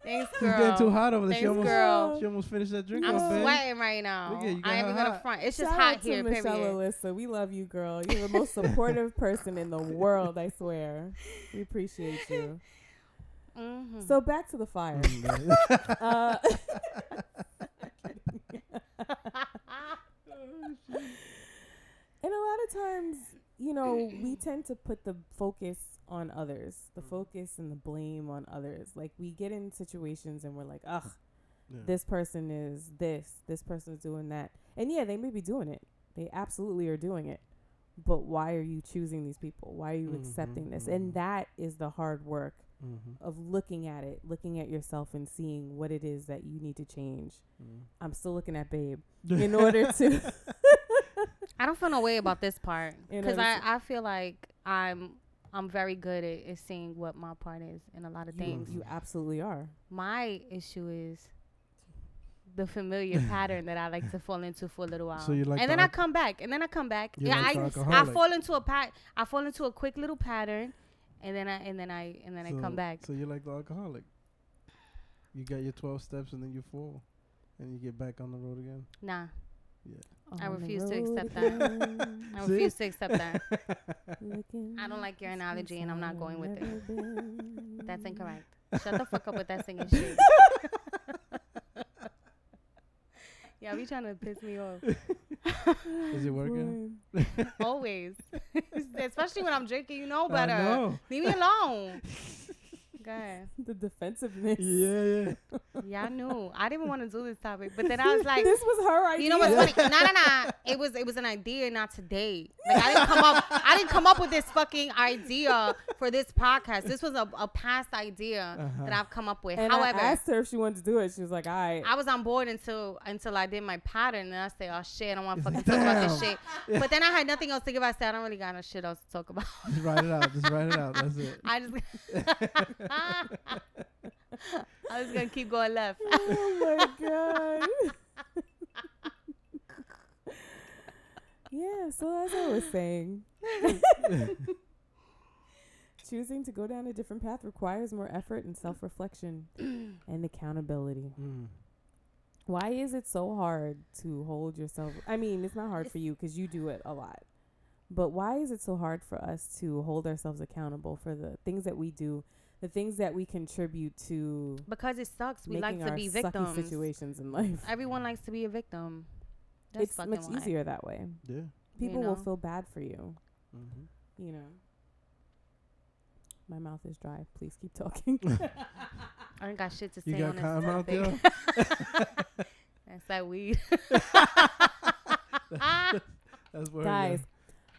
Thanks, girl. She's getting too hot over there. Thanks, girl. She almost finished that drink. I'm off, sweating right now. Look at you, I ain't even gonna hot. front. It's just Shout hot out to here, Michelle period. Alyssa. We love you, girl. You're the most supportive person in the world, I swear. We appreciate you. Mm-hmm. So back to the fire. And a lot of times, you know, we tend to put the focus on others, the focus and the blame on others. Like we get in situations and we're like, ugh, this person is this person is doing that. And yeah, they may be doing it. They absolutely are doing it. But why are you choosing these people? Why are you accepting this? And that is the hard work of looking at it, looking at yourself and seeing what it is that you need to change. I'm still looking at Babe in order to... I don't feel no way about this part because I feel like I'm I'm very good at seeing what my part is in a lot of things. You absolutely are. My issue is the familiar pattern that I like to fall into for a little while. So you like, and then I come back. Yeah, I fall into a quick little pattern, and then I come back. So you're like the alcoholic. You got your 12 steps and then you fall, and you get back on the road again. Nah. Yeah. I refuse to accept that. I refuse to accept that. I don't like your analogy, and I'm not going with it. That's incorrect. Shut the fuck up with that singing shit. Yeah, be trying to piss me off. Is it working? Always. Especially when I'm drinking, you know better. I know. Leave me alone. Go ahead. The defensiveness. Yeah. Yeah, I knew. I didn't even want to do this topic, but then I was like, this was her idea. You know what's funny? Nah. It was an idea, not today. Like I didn't come up with this fucking idea for this podcast. This was a past idea that I've come up with. And however, I asked her if she wanted to do it. She was like, "All right." I was on board until I did my pattern, and I said, "Oh shit, I don't want to fucking talk about this shit." But then I had nothing else to give. I said, "I don't really got no shit else to talk about." Just write it out. That's it. I was gonna keep going left. Oh my god. Yeah, so as I was saying, choosing to go down a different path requires more effort and self-reflection and accountability. Why is it so hard to hold yourself? I mean, it's not hard for you because you do it a lot. But why is it so hard for us to hold ourselves accountable for the things that we do, the things that we contribute to? Because it sucks. We like to be victims. Situations in life. Everyone likes to be a victim. It's much easier that way. Yeah. People will feel bad for you. Mm-hmm. You know. My mouth is dry. Please keep talking. I ain't got shit to say you on got this out topic. That's that weed. That's where guys.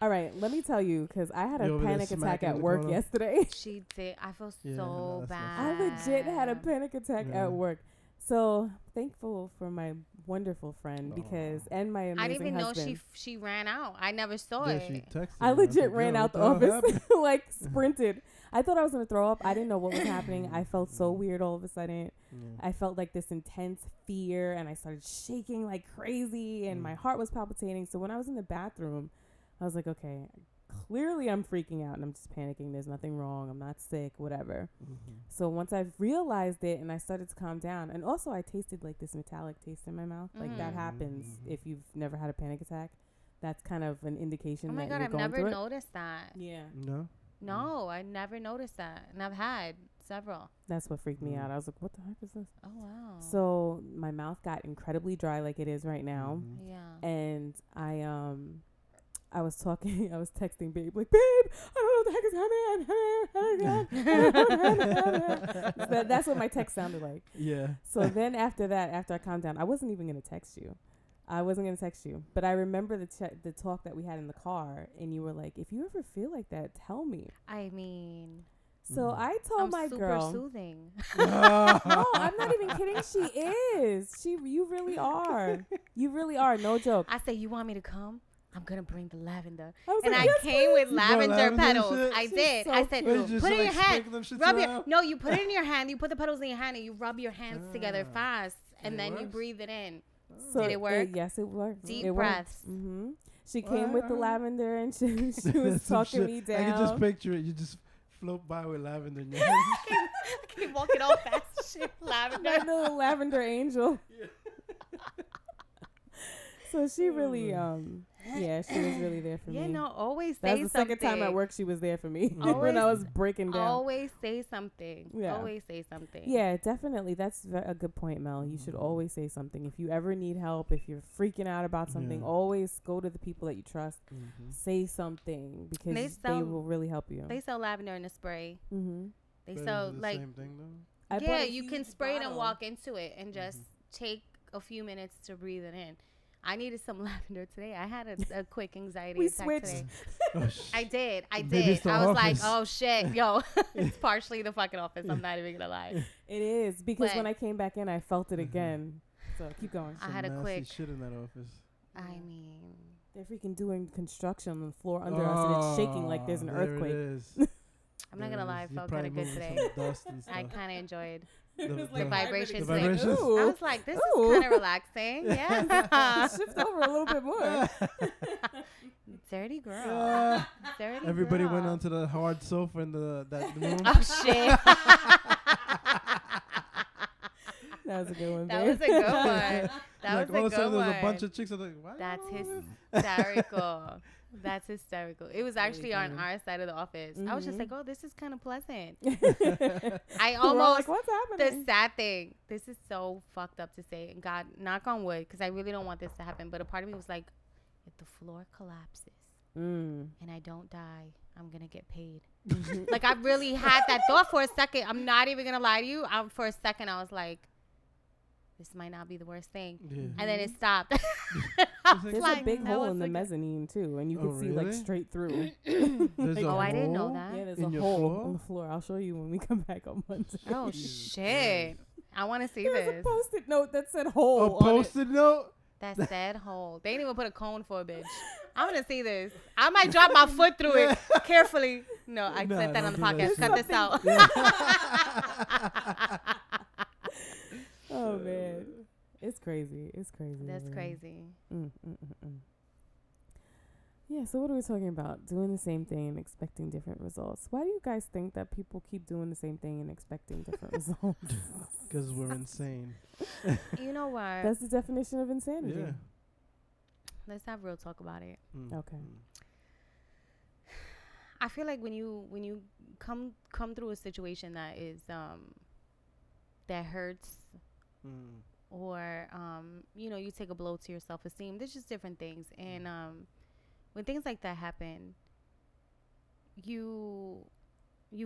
All right, let me tell you, because I had a panic attack at work yesterday. She did. I feel so bad. I legit had a panic attack at work. So thankful for my wonderful friend and my amazing husband. I didn't even know she ran out. I never saw it. She texted I legit me. ran out the office, like sprinted. I thought I was going to throw up. I didn't know what was happening. I felt so weird all of a sudden. I felt like this intense fear, and I started shaking like crazy, and my heart was palpitating. So when I was in the bathroom, I was like, okay, clearly I'm freaking out and I'm just panicking. There's nothing wrong. I'm not sick, whatever. So once I've realized it and I started to calm down, and also I tasted like this metallic taste in my mouth. Like that happens if you've never had a panic attack. That's kind of an indication that you're going through it. Oh my God, I've never noticed that. Yeah. No, I never noticed that. And I've had several. That's what freaked me out. I was like, what the heck is this? Oh, wow. So my mouth got incredibly dry like it is right now. Yeah. And I was texting Babe, like, babe, I don't know what the heck is happening. That's what my text sounded like. Yeah. So then after I calmed down, I wasn't even going to text you. But I remember the talk that we had in the car, and you were like, if you ever feel like that, tell me. I mean... So I told my girl. I'm super soothing. No, I'm not even kidding. She is. You really are. You really are. No joke. I said, you want me to come? I'm going to bring the lavender. I came with lavender petals. I did. So I said, put it in your hand. You put it in your hand. You put the petals in your hand and you rub your hands together fast. And then you breathe it in. So did it work? Yes, it worked. Deep breaths. Mm-hmm. She came with the lavender and she was talking me down. I can just picture it. You just float by with lavender in your hand. I keep walking all fast. Shit, lavender. That little lavender angel. So she really, she was really there for me. Yeah, no, always say something. That's the something. second time at work she was there for me when I was breaking down. Always say something. Yeah. Always say something. Yeah, definitely. That's a good point, Mel. You should always say something. If you ever need help, if you're freaking out about something, always go to the people that you trust. Say something because they will really help you. They sell lavender in a spray. They But sell is it the like same thing though? yeah, you can spray it and walk into it and just take a few minutes to breathe it in. I needed some lavender today. I had a quick anxiety attack today. I did. I was like, oh shit, yo, it's partially the fucking office. I'm not even gonna lie. It is because when I came back in, I felt it again. So keep going. I had a quick shit in that office. I mean, they're freaking doing construction on the floor under us, and it's shaking like there's an earthquake. It is. I'm not gonna lie, I felt kind of good today. I kind of enjoyed the vibrations. The vibrations. I was like, this is kind of relaxing. Yeah. Shift over a little bit more. Dirty girl. Dirty Everybody girl. went onto the hard sofa in that room. Oh shit. That was a good one. That was a good one. That Like was all a of a sudden good there's one. a bunch of chicks. I'm like, why? That's hysterical. That's hysterical. It was actually on our side of the office. I was just like, oh, this is kind of pleasant. I almost, like, what's happening? the sad thing, this is so fucked up to say. And God, knock on wood, because I really don't want this to happen. But a part of me was like, if the floor collapses and I don't die, I'm going to get paid. Like, I really had that thought for a second. I'm not even going to lie to you. For a second, I was like, this might not be the worst thing. Yeah. And then it stopped. There's like, a big hole in the mezzanine, too. And you can see, like, straight through. Like, I didn't know that. Yeah, there's a hole on the floor. I'll show you when we come back on Monday. Oh, shit. I want to see There's this. a Post-it note that said hole. A Post-it note? That said hole. They didn't even put a cone for a bitch. I want to see this. I might drop my foot through it carefully. No, I said that on the podcast. Cut this out. Oh, man. It's crazy. It's crazy. That's crazy. Yeah, so what are we talking about? Doing the same thing and expecting different results. Why do you guys think that people keep doing the same thing and expecting different results? Because we're insane. You know what? That's the definition of insanity. Yeah. Let's have real talk about it. Okay. I feel like when you come through a situation that is that hurts or you take a blow to your self-esteem, there's just different things. And when things like that happen, you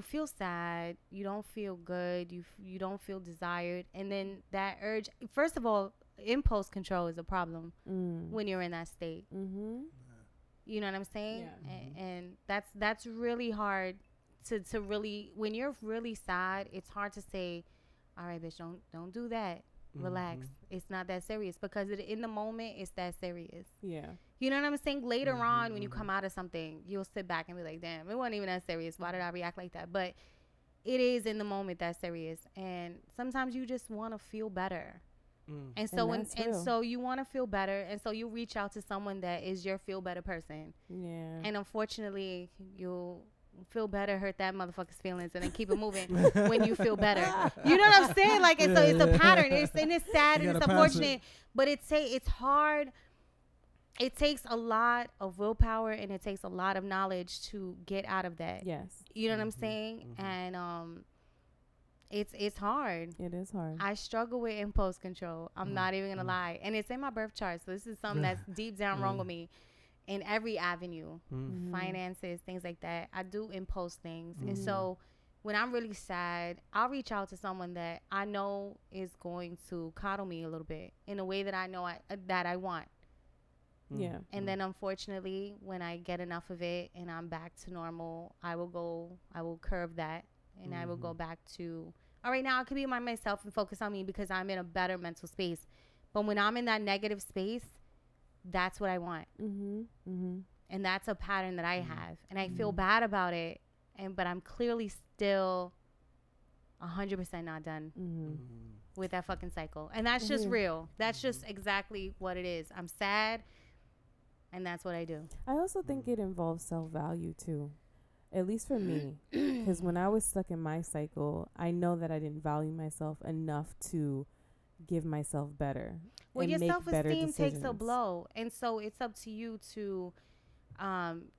feel sad, you don't feel good, you don't feel desired, and then that urge, first of all, impulse control is a problem when you're in that state. You know what I'm saying? Yeah. And that's really hard to really, when you're really sad, it's hard to say, all right, bitch, don't do that. Relax. It's not that serious, because in the moment it's that serious. Yeah. You know what I'm saying? Later on, when you come out of something, you'll sit back and be like, damn, it wasn't even that serious. Why did I react like that? But it is in the moment that serious. And sometimes you just want to feel better. And so you want to feel better, and so you reach out to someone that is your feel better person. Yeah. And unfortunately, you'll feel better, hurt that motherfucker's feelings, and then keep it moving when you feel better. You know what I'm saying? Like, it's a pattern. It's sad and it's unfortunate, but it's hard. It takes a lot of willpower, and it takes a lot of knowledge to get out of that. Yes. You know what I'm saying? And it's hard. It is hard. I struggle with impulse control. I'm not even gonna lie, and it's in my birth chart. So this is something that's deep down wrong with me. In every avenue, finances, things like that, I do impulse things. And so when I'm really sad, I'll reach out to someone that I know is going to coddle me a little bit in a way that I know that I want. Yeah. And then unfortunately, when I get enough of it and I'm back to normal, I will curve that, and I will go back to, all right, now I can be myself and focus on me because I'm in a better mental space. But when I'm in that negative space, that's what I want. And that's a pattern that I have. And I feel bad about it. But I'm clearly still 100% not done with that fucking cycle. And that's just real. That's just exactly what it is. I'm sad, and that's what I do. I also think it involves self-value, too. At least for me. Because when I was stuck in my cycle, I know that I didn't value myself enough to give myself better. Well, your self-esteem takes a blow. And so it's up to you to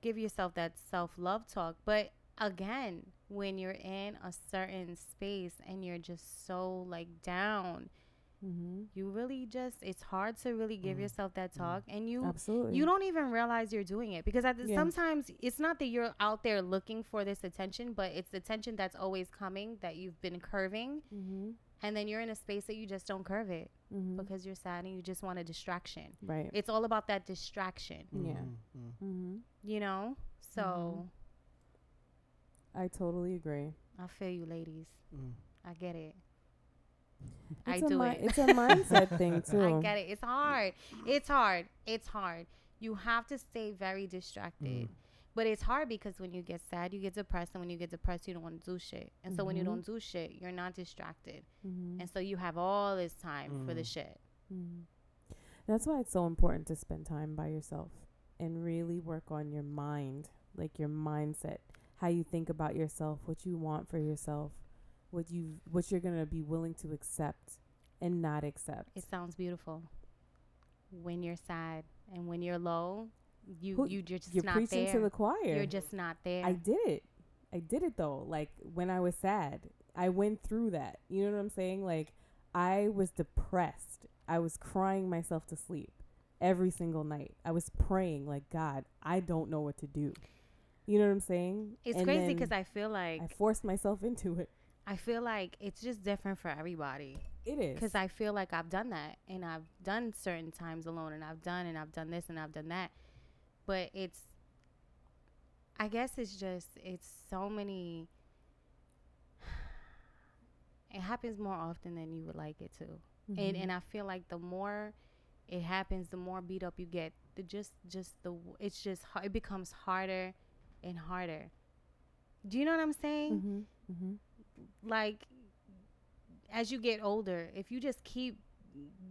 give yourself that self-love talk. But again, when you're in a certain space and you're just so like down, you really it's hard to really give yourself that talk. And you don't even realize you're doing it, because sometimes it's not that you're out there looking for this attention, but it's the attention that's always coming that you've been curving. And then you're in a space that you just don't curve it because you're sad and you just want a distraction. Right. It's all about that distraction. Yeah. You know? So. I totally agree. I feel you, ladies. I get it. It's a mindset thing, too. I get it. It's hard. It's hard. You have to stay very distracted. But it's hard because when you get sad, you get depressed. And when you get depressed, you don't want to do shit. And so when you don't do shit, you're not distracted. And so you have all this time for the shit. That's why it's so important to spend time by yourself and really work on your mind, like your mindset, how you think about yourself, what you want for yourself, what you're going to be willing to accept and not accept. It sounds beautiful. When you're sad and when you're low, you're just you're not preaching there. to the choir. You're just not there. I did it though. Like when I was sad, I went through that. You know what I'm saying? Like I was depressed. I was crying myself to sleep every single night. I was praying like, God, I don't know what to do. You know what I'm saying? It's crazy because I feel like I forced myself into it. I feel like it's just different for everybody. It is. Because I feel like I've done that. And I've done certain times alone. And I've done this and I've done that. But I guess it's so many. It happens more often than you would like it to. And I feel like the more it happens, the more beat up you get. It becomes harder and harder. Do you know what I'm saying? Like, as you get older, if you just keep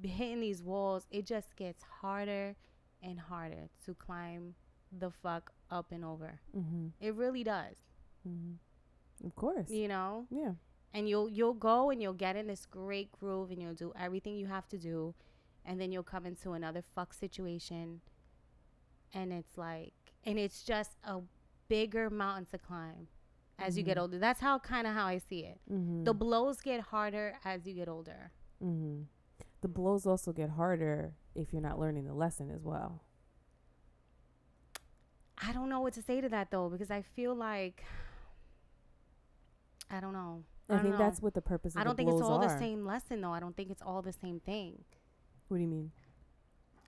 hitting these walls, it just gets harder and harder to climb the fuck up and over. It really does. Of course. You know? Yeah. And you'll go and you'll get in this great groove and you'll do everything you have to do, and then you'll come into another fuck situation, and it's just a bigger mountain to climb as you get older. That's how I see it. The blows get harder as you get older. The blows also get harder if you're not learning the lesson as well. I don't know what to say to that though, because I feel like I don't know. I think that's what the purpose of the blows are. I don't think it's all the same lesson though. I don't think it's all the same thing. What do you mean?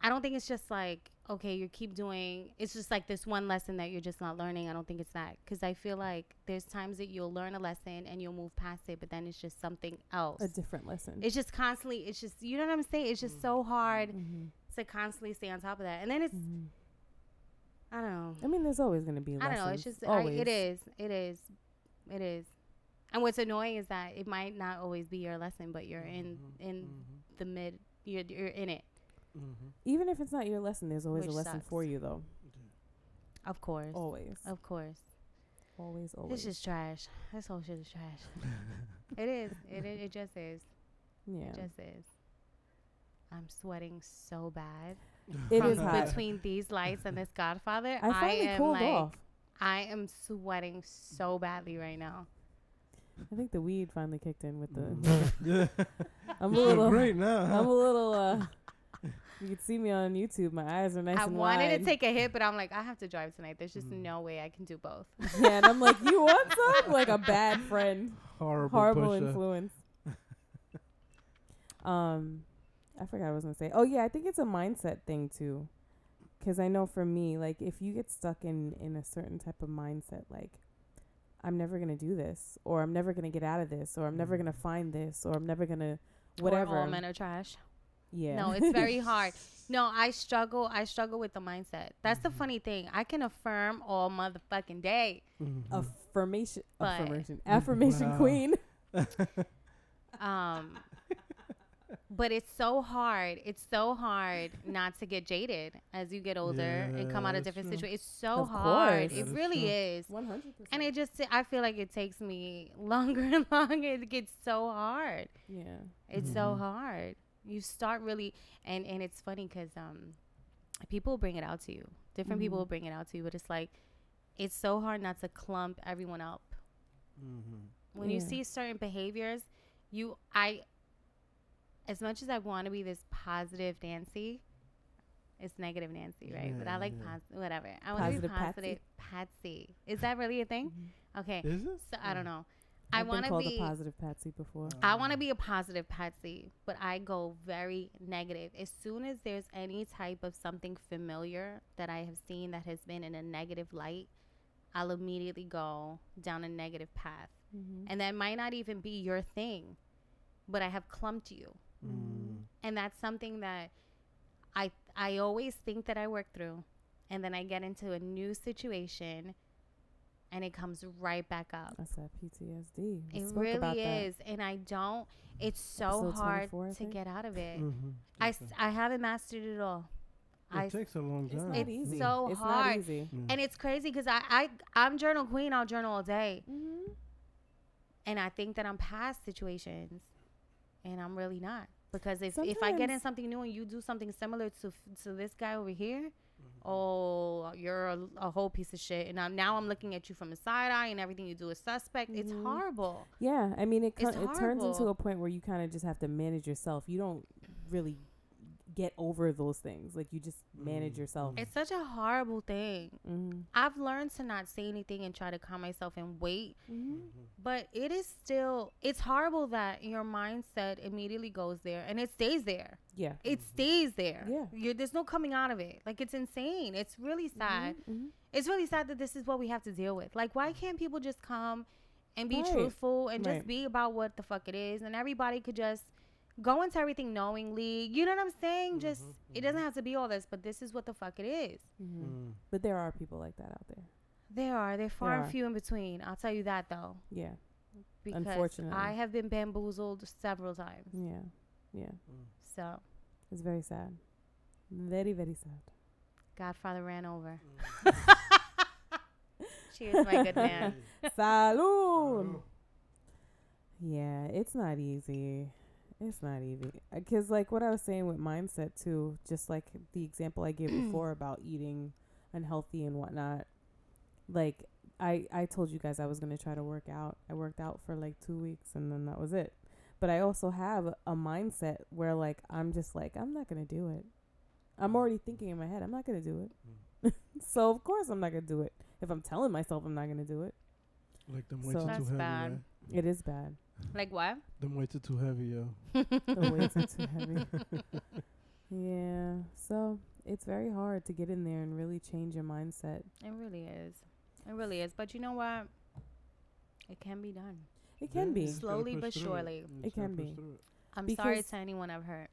I don't think it's just like, okay, you keep doing, it's just like this one lesson that you're just not learning. I don't think it's that. Because I feel like there's times that you'll learn a lesson and you'll move past it, but then it's just something else. A different lesson. It's just constantly, you know what I'm saying? It's just so hard to constantly stay on top of that. And then it's, I don't know. I mean, there's always going to be lessons. I don't know. It's just, it is. And what's annoying is that it might not always be your lesson, but you're in the mid, you're in it. Even if it's not your lesson, there's always a lesson for you, though. Of course. Always. Of course. Always. It's just trash. This whole shit is trash. It is. It just is. Yeah. It just is. I'm sweating so bad. It is hot. Between these lights and this Godfather, I finally cooled off. I am sweating so badly right now. I think the weed finally kicked in with the. I'm a little great now. Huh? I'm a little. You can see me on YouTube. My eyes are nice and wide. I wanted to take a hit, but I'm like, I have to drive tonight. There's just no way I can do both. Yeah, and I'm like, you want some? Like a bad friend. Horrible influence. I forgot what I was gonna say. Oh yeah, I think it's a mindset thing too. Because I know for me, like if you get stuck in a certain type of mindset, like I'm never going to do this, or I'm never going to get out of this, or I'm never going to find this, or I'm never going to whatever. Or all men are trash. Yeah. No, it's very hard. No, I struggle with the mindset. That's the funny thing. I can affirm all motherfucking day. Affirmation queen. But it's so hard. It's so hard not to get jaded as you get older and come out of different situations. It's so hard. It really is. 100%. And I feel like it takes me longer and longer. It gets so hard. Yeah. It's so hard. You start really, and it's funny because people bring it out to you. Different people will bring it out to you, but it's like, it's so hard not to clump everyone up. When you see certain behaviors, as much as I want to be this positive Nancy, it's negative Nancy, right? But I like whatever. I want to be positive Patsy. Is that really a thing? Okay. Is it? So I don't know. I've been called a positive Patsy before. I want to be a positive Patsy, but I go very negative. As soon as there's any type of something familiar that I have seen that has been in a negative light, I'll immediately go down a negative path. And that might not even be your thing, but I have clumped you. And that's something that I always think that I work through. and then I get into a new situation and it comes right back up. That's that PTSD. It really is. And it's so Episode hard 24, to get out of it. Mm-hmm. I haven't mastered it all. It takes a long time. It's not easy. So it's hard. Not easy. And it's crazy because I'm journal queen. I'll journal all day. Mm-hmm. And I think that I'm past situations. And I'm really not. Because if I get in something new and you do something similar to this guy over here, oh, you're a whole piece of shit. And now I'm looking at you from a side eye and everything you do is suspect. It's horrible. Yeah. I mean, it turns into a point where you kind of just have to manage yourself. You don't really get over those things. Like, you just manage yourself. It's such a horrible thing. I've learned to not say anything and try to calm myself and wait. But it's horrible that your mindset immediately goes there and it stays there. Yeah. It stays there. Yeah. There's no coming out of it. Like, it's insane. It's really sad. It's really sad that this is what we have to deal with. Like, why can't people just come and be truthful and just be about what the fuck it is, and everybody could just go into everything knowingly? You know what I'm saying? Just it doesn't have to be all this, but this is what the fuck it is. But there are people like that out there. They're far and few in between. I'll tell you that, though. Yeah. Because unfortunately, I have been bamboozled several times. Yeah. So it's very sad. Very, very sad. Godfather ran over. Cheers, my good man. Salud. Yeah, it's not easy. It's not easy. Because, like, what I was saying with mindset, too, just like the example I gave before about eating unhealthy and whatnot. Like, I told you guys I was going to try to work out. I worked out for, like, 2 weeks, and then that was it. But I also have a mindset where, like, I'm just like, I'm not going to do it. I'm already thinking in my head, I'm not going to do it. So, of course, I'm not going to do it. If I'm telling myself I'm not going to do it. Like, the weights are too heavy. Bad. Right? It is bad. Like what? The weights are too heavy, yo. The weights are too heavy. Yeah. So, it's very hard to get in there and really change your mindset. It really is. It really is. But you know what? It can be done. It can be. Slowly but surely. It can be. I'm sorry to anyone I've hurt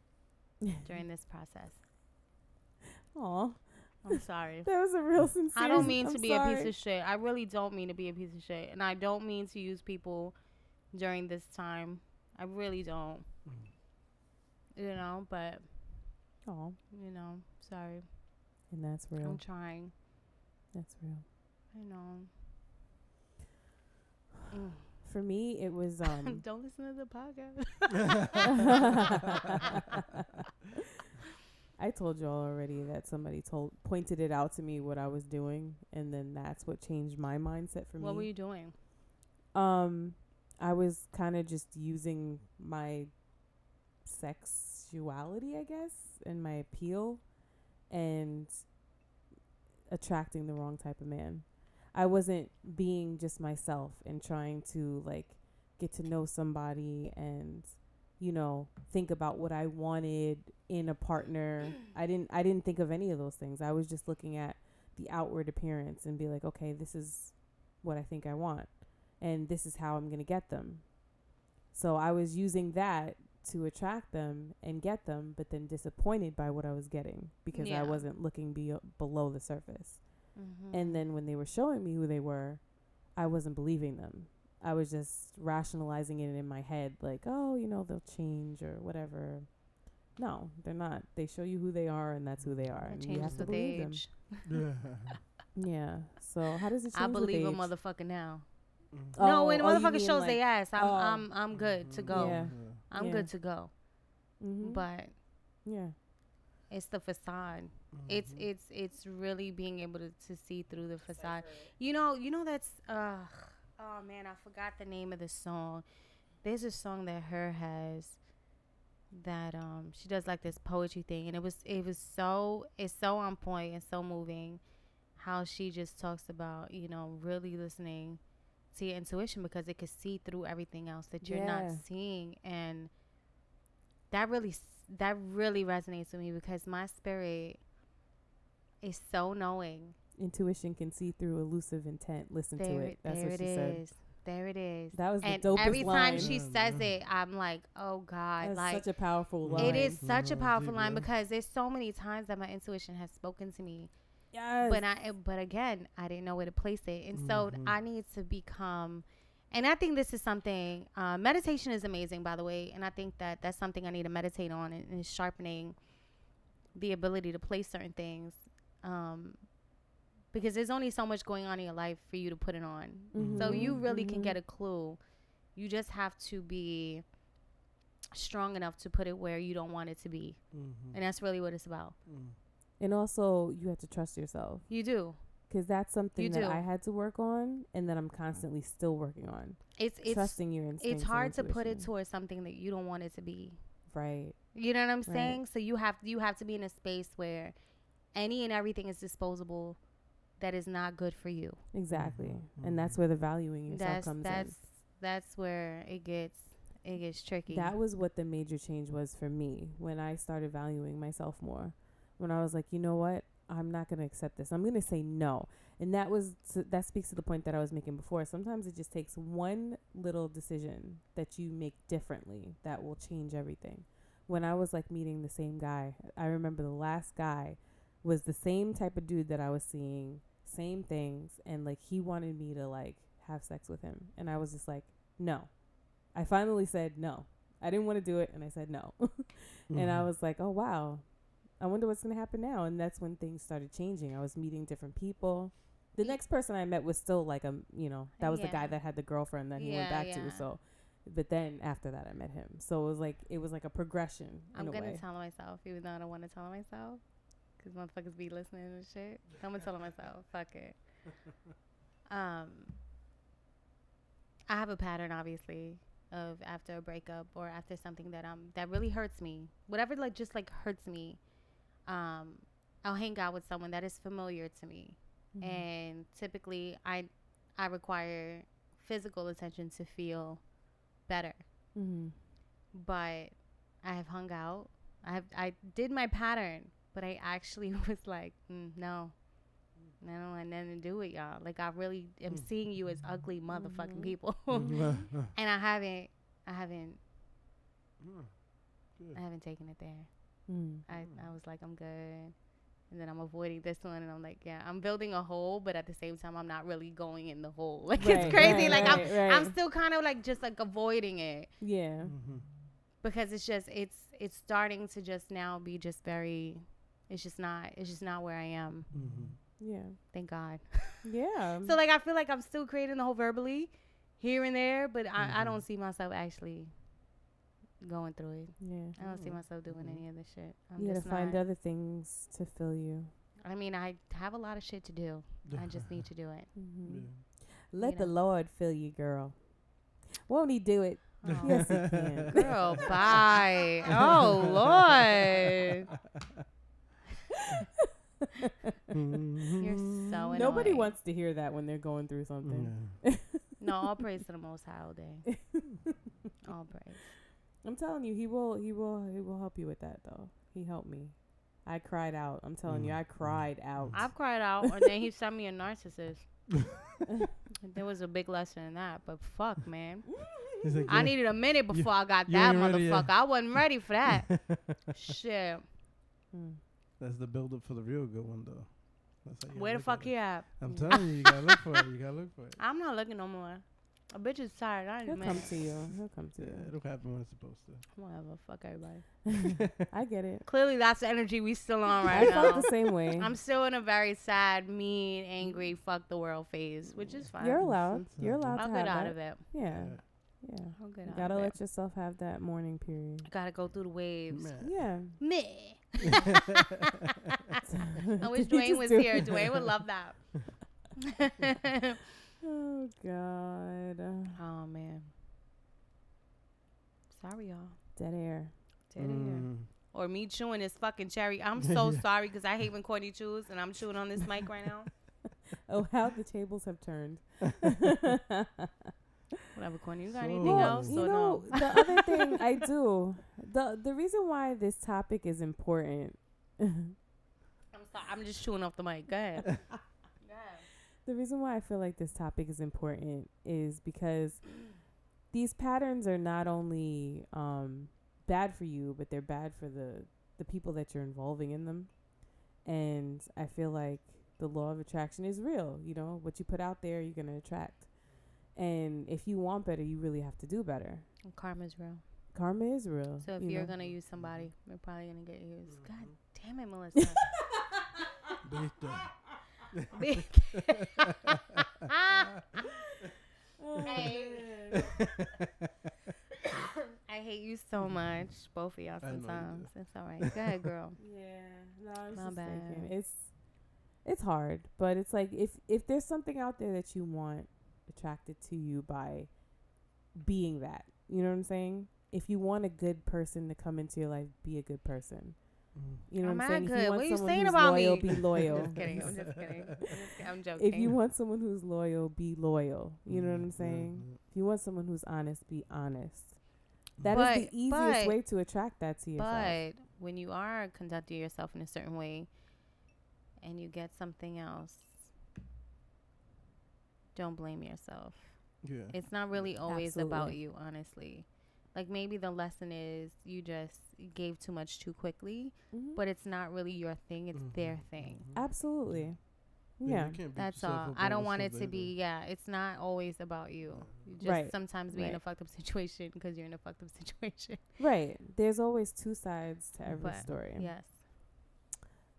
during this process. Aw. I'm sorry. That was a real sincere. I don't mean to be a piece of shit. I really don't mean to be a piece of shit. And I don't mean to use people during this time. I really don't. You know, but, you know, sorry. And that's real. I'm trying. That's real. I know. For me, it was... Don't listen to the podcast. I told y'all already that somebody pointed it out to me what I was doing, and then that's what changed my mindset for me. What were you doing? I was kind of just using my sexuality, I guess, and my appeal, and attracting the wrong type of man. I wasn't being just myself and trying to, like, get to know somebody and, you know, think about what I wanted in a partner. I didn't think of any of those things. I was just looking at the outward appearance and be like, okay, this is what I think I want, and this is how I'm going to get them. So I was using that to attract them and get them, but then disappointed by what I was getting because I wasn't looking below the surface. And then when they were showing me who they were, I wasn't believing them. I was just rationalizing it in my head, like, oh, you know, they'll change or whatever. No, they're not. They show you who they are, and that's who they are. And you have to believe them. Yeah. So how does it change? I believe with a age? motherfucker now. No, when a motherfucker shows their ass, I'm good to go. Yeah. I'm good to go. But yeah, it's the facade. It's really being able to see through the facade. You know that's oh man, I forgot the name of the song. There's a song that her has that she does like this poetry thing, and it's so on point and so moving how she just talks about, you know, really listening to your intuition because it could see through everything else that you're not seeing. And that really resonates with me because my spirit is so knowing. Intuition can see through elusive intent. Listen to it. That's what she said. There it is. That was the and dopest every line. time she says it, I'm like, oh God. That's like, such a powerful line. It is such a powerful line because there's so many times that my intuition has spoken to me. Yes. But again, I didn't know where to place it. And so I need to become, and I think this is something, meditation is amazing, by the way. And I think that that's something I need to meditate on, and is sharpening the ability to place certain things. Because there's only so much going on in your life for you to put it on. So you really can get a clue. You just have to be strong enough to put it where you don't want it to be. And that's really what it's about. And also, you have to trust yourself. You do. Because that's something that I had to work on, and that I'm constantly still working on. It's trusting your instincts. It's hard to put it towards something that you don't want it to be. Right. You know what I'm saying? So you have to be in a space where any and everything is disposable that is not good for you. Exactly. And that's where the valuing yourself comes in. That's where it gets tricky. That was what the major change was for me when I started valuing myself more. When I was like, you know what? I'm not going to accept this. I'm going to say no. And that speaks to the point that I was making before. Sometimes it just takes one little decision that you make differently that will change everything. When I was like meeting the same guy, I remember the last guy was the same type of dude that I was seeing, same things. And like, he wanted me to like have sex with him. And I was just like, no. I finally said no. I didn't want to do it. And I said no. And I was like, oh, wow. I wonder what's going to happen now. And that's when things started changing. I was meeting different people. The next person I met was still like that was the guy that had the girlfriend that he went back to. So, but then after that I met him. So it was like a progression. I'm going to tell myself, even though I don't want to tell myself, because motherfuckers be listening and shit. I'm going to tell myself, fuck it. I have a pattern, obviously, of after a breakup or after something that really hurts me, whatever just hurts me. I'll hang out with someone that is familiar to me. And typically I require physical attention to feel better. But I have hung out. I did my pattern, but I actually was like, no, I don't want nothing to do with y'all. Like, I really am seeing you as ugly motherfucking people. And I haven't taken it there. I was like, I'm good. And then I'm avoiding this one, and I'm like, yeah, I'm building a hole, but at the same time, I'm not really going in the hole. Like, it's crazy. I'm still kind of like just like avoiding it. Yeah. Because it's starting to just now be just very, it's just not where I am. Yeah. Thank God. Yeah. So like, I feel like I'm still creating the whole verbally here and there, but I don't see myself actually going through it. Yeah. I don't see myself doing any of this shit. You gotta find other things to fill you. I mean, I have a lot of shit to do. I just need to do it. Let the Lord fill you, girl. Won't he do it? Oh. Yes, he can. Girl, bye. Oh, Lord. You're so annoying. Nobody wants to hear that when they're going through something. No, all praise to the Most High all day. All praise. I'm telling you, he will help you with that though. He helped me. I cried out. I'm telling you, I cried out. I've cried out, and then he sent me a narcissist. There was a big lesson in that, but fuck, man. Like, I needed a minute before I got that motherfucker. I wasn't ready for that. Shit. That's the build up for the real good one, though. Where the fuck he at? I'm telling you, you gotta look for it. I'm not looking no more. A bitch is tired. He'll come to you. It'll happen when it's supposed to. Whatever. Fuck everybody. I get it. Clearly, that's the energy we still on right now. I felt the same way. I'm still in a very sad, mean, angry, fuck the world phase, which is fine. You're allowed. You're allowed I'll to get have out that. of it. Yeah. I'll get you out gotta of let it. yourself have that mourning period. I gotta go through the waves. Yeah. Meh. I wish Dwayne was here. Dwayne would love that. Oh, God. Oh, man. Sorry, y'all. Dead air. Dead air. Or me chewing this fucking cherry. I'm so sorry because I hate when Cortnie chews, and I'm chewing on this mic right now. Oh, how the tables have turned. Whatever, Cortnie. You got anything else? You know, the other thing I do, the reason why this topic is important. I'm sorry. I'm just chewing off the mic. Go ahead. The reason why I feel like this topic is important is because these patterns are not only bad for you, but they're bad for the people that you're involving in them. And I feel like the law of attraction is real. You know, what you put out there, you're gonna attract. And if you want better, you really have to do better. And karma's real. Karma is real. So if you're gonna use somebody, you're probably gonna get used. God damn it, Melissa. I hate you so much, both of y'all. Sometimes it's all right. Go ahead, girl. Yeah, no, I was My just bad. thinking it's hard, but it's like if there's something out there that you want attracted to you by being that, you know what I'm saying? If you want a good person to come into your life, be a good person. You know what I'm saying? Good. If you want what are you someone saying who's about loyal, me? be loyal. I'm just kidding. I'm joking. If you want someone who's loyal, be loyal. You know what I'm saying? If you want someone who's honest, be honest. That is the easiest way to attract that to yourself. But when you are conducting yourself in a certain way and you get something else, don't blame yourself. Yeah. It's not really always about you, honestly. Like, maybe the lesson is you just gave too much too quickly, but it's not really your thing. It's their thing. Absolutely. Yeah. That's all. I don't want it to be, it's not always about you. You just sometimes be in a fucked up situation because you're in a fucked up situation. Right. There's always two sides to every story. Yes.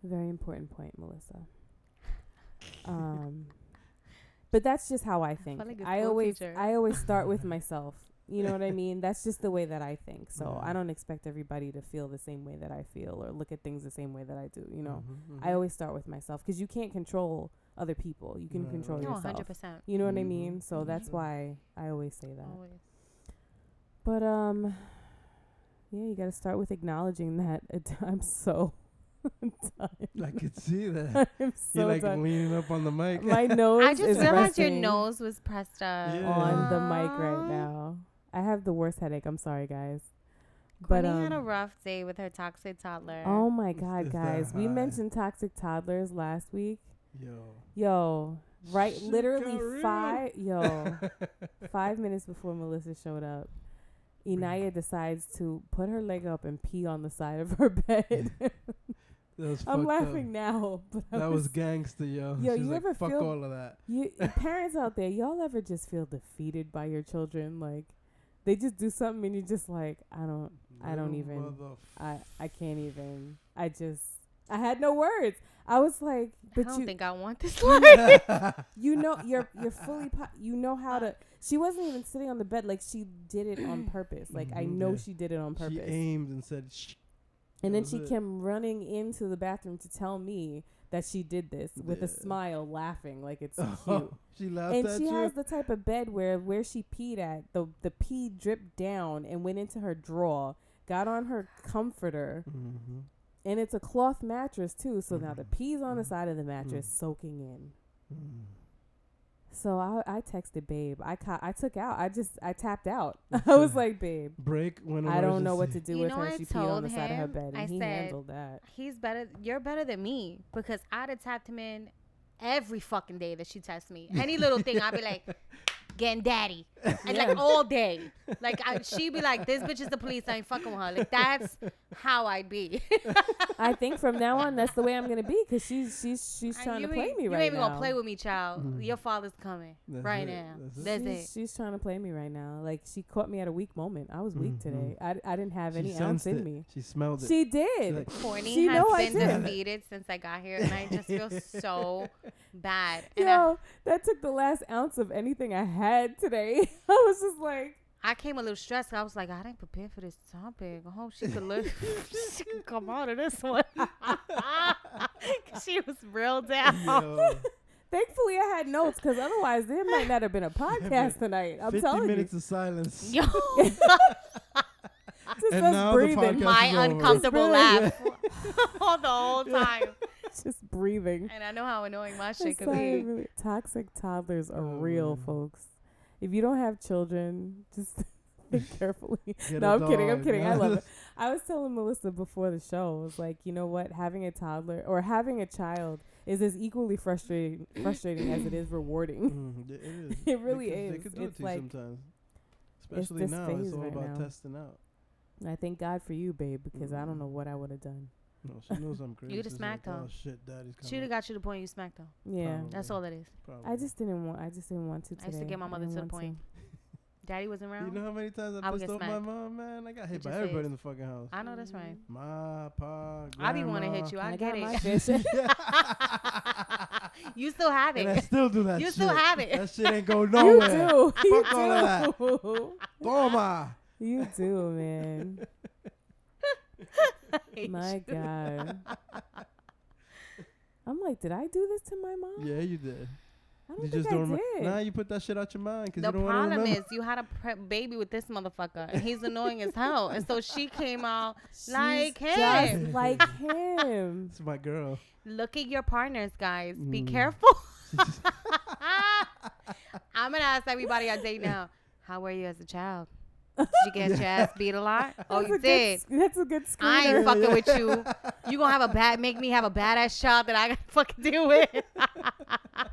Very important point, Melissa. But that's just how I think. I always start with myself. You know what I mean? That's just the way that I think. So I don't expect everybody to feel the same way that I feel or look at things the same way that I do. You know, I always start with myself because you can't control other people. You can control yourself. 100%. You know what I mean? So that's why I always say that. Always. But yeah, you got to start with acknowledging that I'm so done. I could see that. I'm so You're like done. leaning up on the mic. My nose. I just realized your resting nose was pressed up on the mic right now. I have the worst headache. I'm sorry, guys. Cortnie had a rough day with her toxic toddler. Oh my God, guys! We mentioned toxic toddlers last week. Yo, right? Literally 5 minutes before Melissa showed up, Inaya decides to put her leg up and pee on the side of her bed. I'm laughing now, but that was gangster, yo. Yo, she's you like, ever fuck feel all of that? You parents out there, y'all ever just feel defeated by your children? Like they just do something and you're just like, I can't even. I had no words. I was like, but I don't think I want this life. You know, you're fully. You know how to. She wasn't even sitting on the bed. Like she did it on purpose. Like I know she did it on purpose. She aimed and said, shh. And then she came running into the bathroom to tell me that she did this with a smile, laughing like it's cute. She laughed and at she you? has the type of bed where she peed at, the pee dripped down and went into her drawer, got on her comforter, and it's a cloth mattress too. So now the pee's on the side of the mattress soaking in. So I texted Babe. I took out. I tapped out. I was like, Babe, break when I don't know what to do with her. She peed on the side of her bed, and he said, handled that. He's better. You're better than me because I'd have tapped him in every fucking day that she texts me. Any little thing, I'd be like, getting daddy. And like all day. Like she'd be like, this bitch is the police. I ain't fucking with her. Like that's how I'd be. I think from now on, that's the way I'm going to be because she's trying to play me right now. You ain't even going to play with me, child. Your father's coming now. That's it. She's trying to play me right now. Like she caught me at a weak moment. I was weak today. I didn't have any ounce in me. She smelled it. She did. Like, Cortnie has been defeated since I got here, and I just feel so bad. And that took the last ounce of anything I had today. I was just like, I came a little stressed. I was like, I didn't prepare for this topic. I hope she could she could come out of this one. She was real down. Thankfully, I had notes because otherwise there might not have been a podcast tonight. I'm telling you. 50 minutes of silence. Yo. Just us breathing. My uncomfortable laugh all the whole time. Just breathing. And I know how annoying my shit could be. Really, toxic toddlers are real, folks. If you don't have children, just think carefully. I'm kidding. I love it. I was telling Melissa before the show, I was like, you know what? Having a toddler or having a child is as equally frustrating as it is rewarding. It is. It really is. They could do it to you sometimes. Especially now, it's all about testing out. I thank God for you, babe, because I don't know what I would have done. No, she knows I'm crazy. You'd have smacked her. Oh shit, daddy's coming. She'd have got you to the point you smacked her. Yeah. Probably. That's all it is. Probably. I just didn't want to today. I used to get my mother to the point. Daddy wasn't around. You know how many times I pissed off my mom, man? I got hit by everybody in the fucking house. I know that's right. Ma, pa, grandma. I be wanting to hit you. I get my it. fish. You still have it. And I still do that You shit. still have it. That shit ain't go nowhere. You do. You Fuck all of that. Toma. You do, man. My God. I'm like, did I do this to my mom? Yeah, you did. I don't think I did. Nah, you put that shit out your mind because The you don't want to problem remember. is you had a baby with this motherfucker, and he's annoying as hell. And so she came out She's like him. just like him. It's my girl. Look at your partners, guys. Be Mm. careful. I'm gonna ask everybody I date now. How were you as a child? Did you get your ass beat a lot? Oh, you did. That's a good screener. I ain't fucking with you. You gonna have make me have a badass child that I gotta fucking deal with.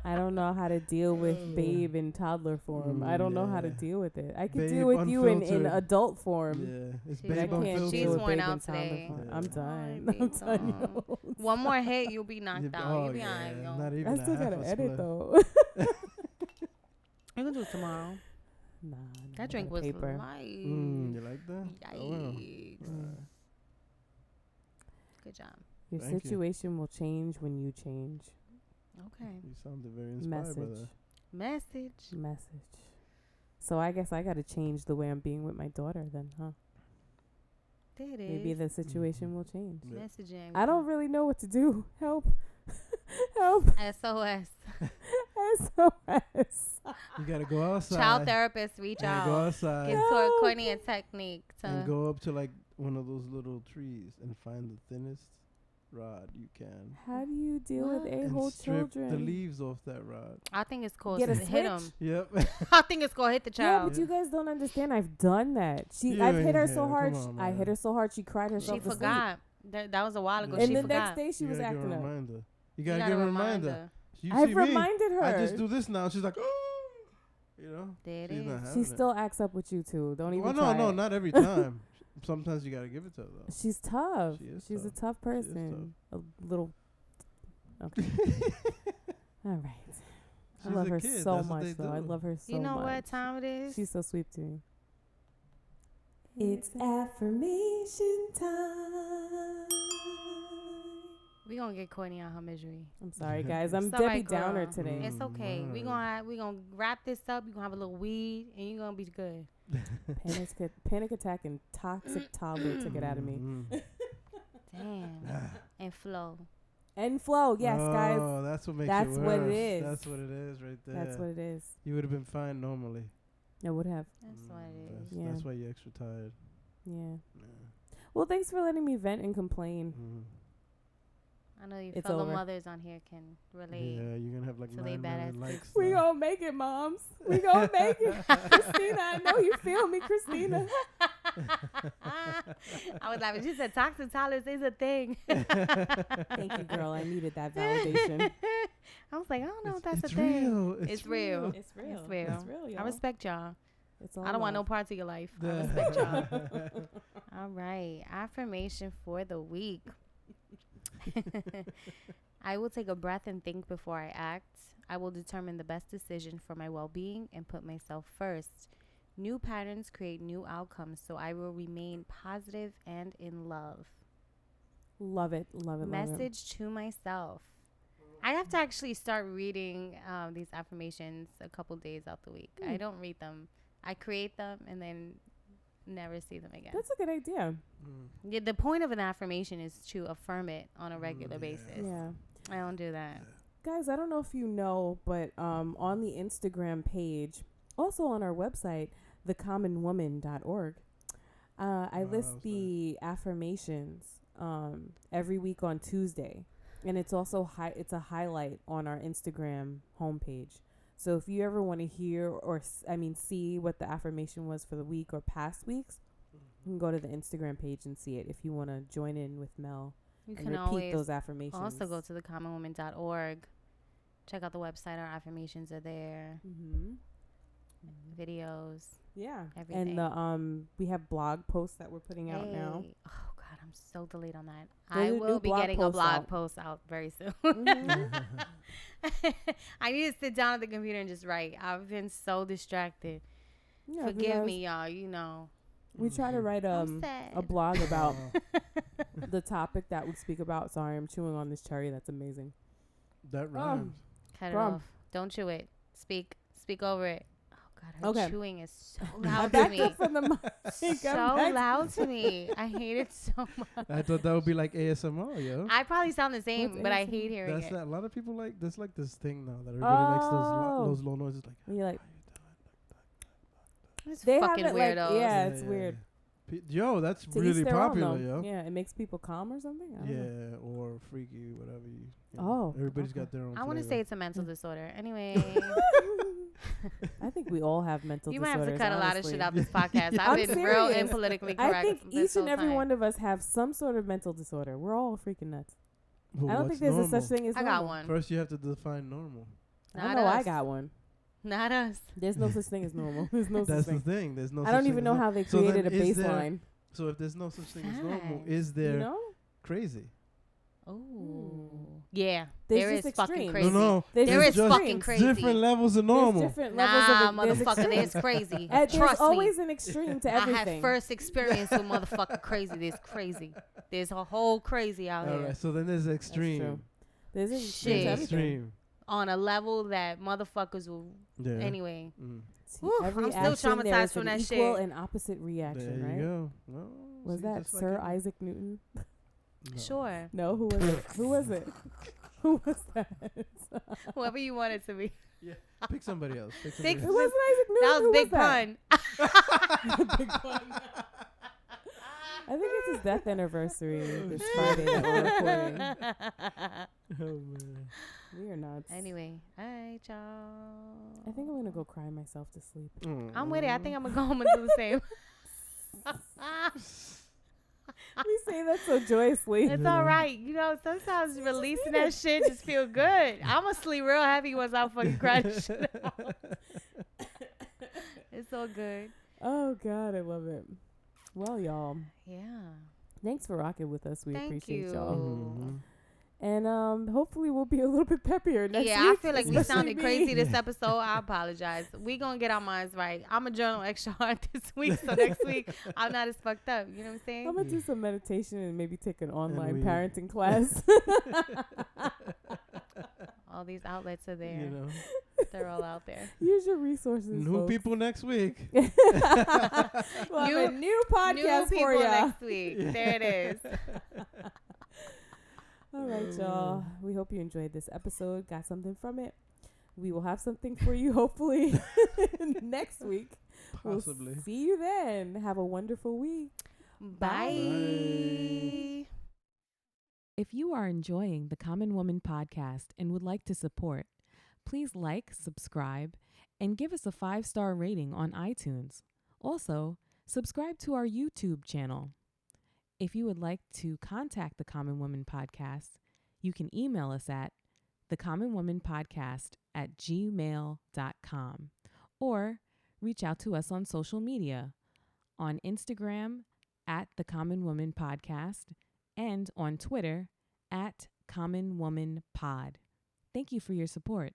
I don't know how to deal with babe in toddler form. I don't know how to yeah. deal with it. I can Babe deal with you in unfiltered. adult form. Yeah, it's She's But I babe can't unfiltered. She's deal with worn babe out in toddler today. form. Yeah. I'm done. Babe, I'm done. oh. One more hit, you'll be knocked out. Oh, You'll be yeah. alright, yo. Not even I still a half gotta a edit split. though. You can do it tomorrow. Nah, That drink was paper. light. You like that? Oh, wow. Yikes. Good job. Your Thank you. situation will change when you change. Okay. You sounded very inspired by that. Message. So I guess I gotta change the way I'm being with my daughter then, huh? There it is. Maybe the situation will change. Yeah. Messaging. I don't really know what to do. Help. Help. SOS. SOS. You gotta go outside. Child therapist, reach and out. go outside Get Help. Cortnie a technique and to. go up to like one of those little trees and find the thinnest rod you can. How do you deal What? with And a-hole strip children? the leaves off that rod. I think it's called Get a hit him. switch? Yep. I think it's called hit the Yeah, child. but you guys don't understand. I've done that. You I've hit her ain't so here. hard. Come on, I man. hit her so hard she cried She herself to sleep. forgot. That was a while ago. Yeah. And She the forgot. next day she You was gotta give acting her a up. reminder. You You gotta gotta give her a remind reminder. her. You I've see me? reminded her. I just do this now. She's like, oh, you know. There it She's is. not She having still acts up with you too. Don't it. even Well, try no, it. not every time. Sometimes you gotta give it to her though. She's tough. She is She's tough. a tough She is person. A little. Okay. All right. I She's love a her kid. so That's what much they though. I do. love her so You know much. what time it is? She's so sweet to me. It's affirmation time. We gonna get Cortnie out her misery. I'm sorry, guys. I'm It's all Debbie right, girl. Downer today. It's okay. We gonna wrap this up. You gonna have a little weed, and you gonna be good. Panic attack and toxic toddler took it out of me. Mhm. Damn. And flow. And flow, yes, guys. Oh, that's what makes That's it what it worse. is. That's what it is right there. That's what it is. You would have been fine normally. I would have. That's what it is. Yeah. That's why you're extra tired. Yeah. Yeah. Well, thanks for letting me vent and complain. Mhm. I know your It's fellow over. mothers on here can relate. Yeah, you're gonna have like So they 9 million badass likes. We now. gonna make it, moms. We gonna make it. Christina, I know you feel me, Christina. I was laughing. She said toxic tolerance is a thing. Thank you, girl. I needed that validation. I was like, I don't know if that's it's a thing. real. It's real. It's real. It's real. It's real, y'all. I respect y'all. It's all I don't want no love. parts of your life. I Yeah. respect y'all. All right. Affirmation for the week. I will take a breath and think before I act. I will determine the best decision for my well-being and put myself first. New patterns create new outcomes, so I will remain positive and in love. Love it. Love it. Love it. Message to myself. I have to actually start reading these affirmations a couple days out the week. I don't read them. I create them and then never see them again. That's a good idea. Mm. Yeah, the point of an affirmation is to affirm it on a regular Yeah. basis. Yeah. I don't do that. Guys, I don't know if you know, but on the Instagram page, also on our website, thecommonwoman.org, I list the affirmations every week on Tuesday. And it's also it's a highlight on our Instagram homepage. So if you ever want to hear or see what the affirmation was for the week or past weeks, you can go to the Instagram page and see it if you want to join in with Mel You and can repeat always those affirmations. also go to thecommonwoman.org. Check out the website. Our affirmations are there. Mm-hmm. Videos. Yeah. Everything. And the we have blog posts that we're putting out now. Oh God, I'm so delayed on that. There's I a will new be blog getting a post blog out. post out very soon. Mhm. I need to sit down at the computer and just write. I've been so distracted. Yeah, Forgive because me, y'all. You know. we try to write I'm a sad. blog about the topic that we speak about. Sorry, I'm chewing on this cherry. That's amazing. That rhymes. Cut it Crumb. off. Don't chew it. Speak over it. Oh God, her Okay. chewing is so I loud to backed me. up from the mic. So I'm back. loud to me. I hate it so much. I thought that would be like ASMR, yo. I probably sound the same, What's but I ASMR? hate hearing That's it. that. A lot of people like. That's like this thing now that everybody likes those low noises. Like, You're like, It's they fucking have it like, weirdos. yeah, it's weird. Yo, that's To really each their own, popular, though. yo. Yeah, it makes people calm or something. I don't know. Yeah, or freaky, whatever you. Oh, Everybody's okay. got their own. I want to flavor. say it's a mental disorder. Anyway, I think we all have mental you might disorders. have to cut a lot of honestly. shit out this podcast. I'm I've been real serious. impolitically correct. I think this each and whole every time. one of us have some sort of mental disorder. We're all freaking nuts. Well, I don't what's think there's normal? a such thing as I got normal. one. First, you have to define normal. I Not know I us. got one. Not us. There's no such thing as normal. There's no such That's the thing. thing. There's no. I such don't thing even as know normal. how they So then created a is there- baseline. So if there's no such thing as normal, Facts. is there You know? crazy? Oh. Yeah. There's There just is fucking extremes. crazy. No. There's There just is just fucking crazy. Different levels of There's normal. different Nah, levels of there's motherfucker, extremes. there's crazy. There's Trust always me. an extreme to I everything. had first experience with motherfucking crazy. There's crazy. There's a whole crazy out All here. right. So then there's That's extreme. true. There's an Shit. extreme to There's everything. extreme. On a level that motherfuckers will. Yeah. Anyway. Mm. See, Whew, every I'm still action, there traumatized is from an that equal shit. and opposite reaction, There right? you go. Well, Was see, that just like Sir it- Isaac Newton? No. Sure. No, who was it? Who was it? Who was that? Whoever you want it to be. Pick somebody else. Pick Big- somebody It else. wasn't Isaac Newton. That Who was Big that? Pun. Big Pun. I think it's his death anniversary this Friday that we're recording. Oh man. We are nuts. Anyway, all right, y'all. I think I'm gonna go cry myself to sleep. I'm with it. I think I'm gonna go home and do the same. We say that so joyously. It's all right. You know, sometimes releasing that shit just feel good. I'm gonna sleep real happy once I fucking cry this shit out. It's so good. Oh God, I love it. Well, y'all, Yeah. thanks for rocking with us. We Thank appreciate you. y'all. Mhm. And hopefully we'll be a little bit peppier next Yeah, week. I feel like we especially sounded me. crazy this episode. I apologize. We gonna get our minds right. I'm a journal extra hard this week, so next week I'm not as fucked up. You know what I'm saying? I'm gonna do some meditation and maybe take an online we- parenting class. All these outlets are there. You know. They're all out there. Use your resources. New folks. people next week. We'll have a new podcast New for people ya. next week. There it is. All right, y'all. We hope you enjoyed this episode. Got something from it. We will have something for you hopefully next week. Possibly. We'll see you then. Have a wonderful week. Bye. If you are enjoying the Common Woman podcast and would like to support, please like, subscribe, and give us a 5-star rating on iTunes. Also, subscribe to our YouTube channel. If you would like to contact the Common Woman podcast, you can email us at thecommonwomanpodcast@gmail.com or reach out to us on social media on Instagram @The Common Woman Podcast and on Twitter @Common Woman Pod. Thank you for your support.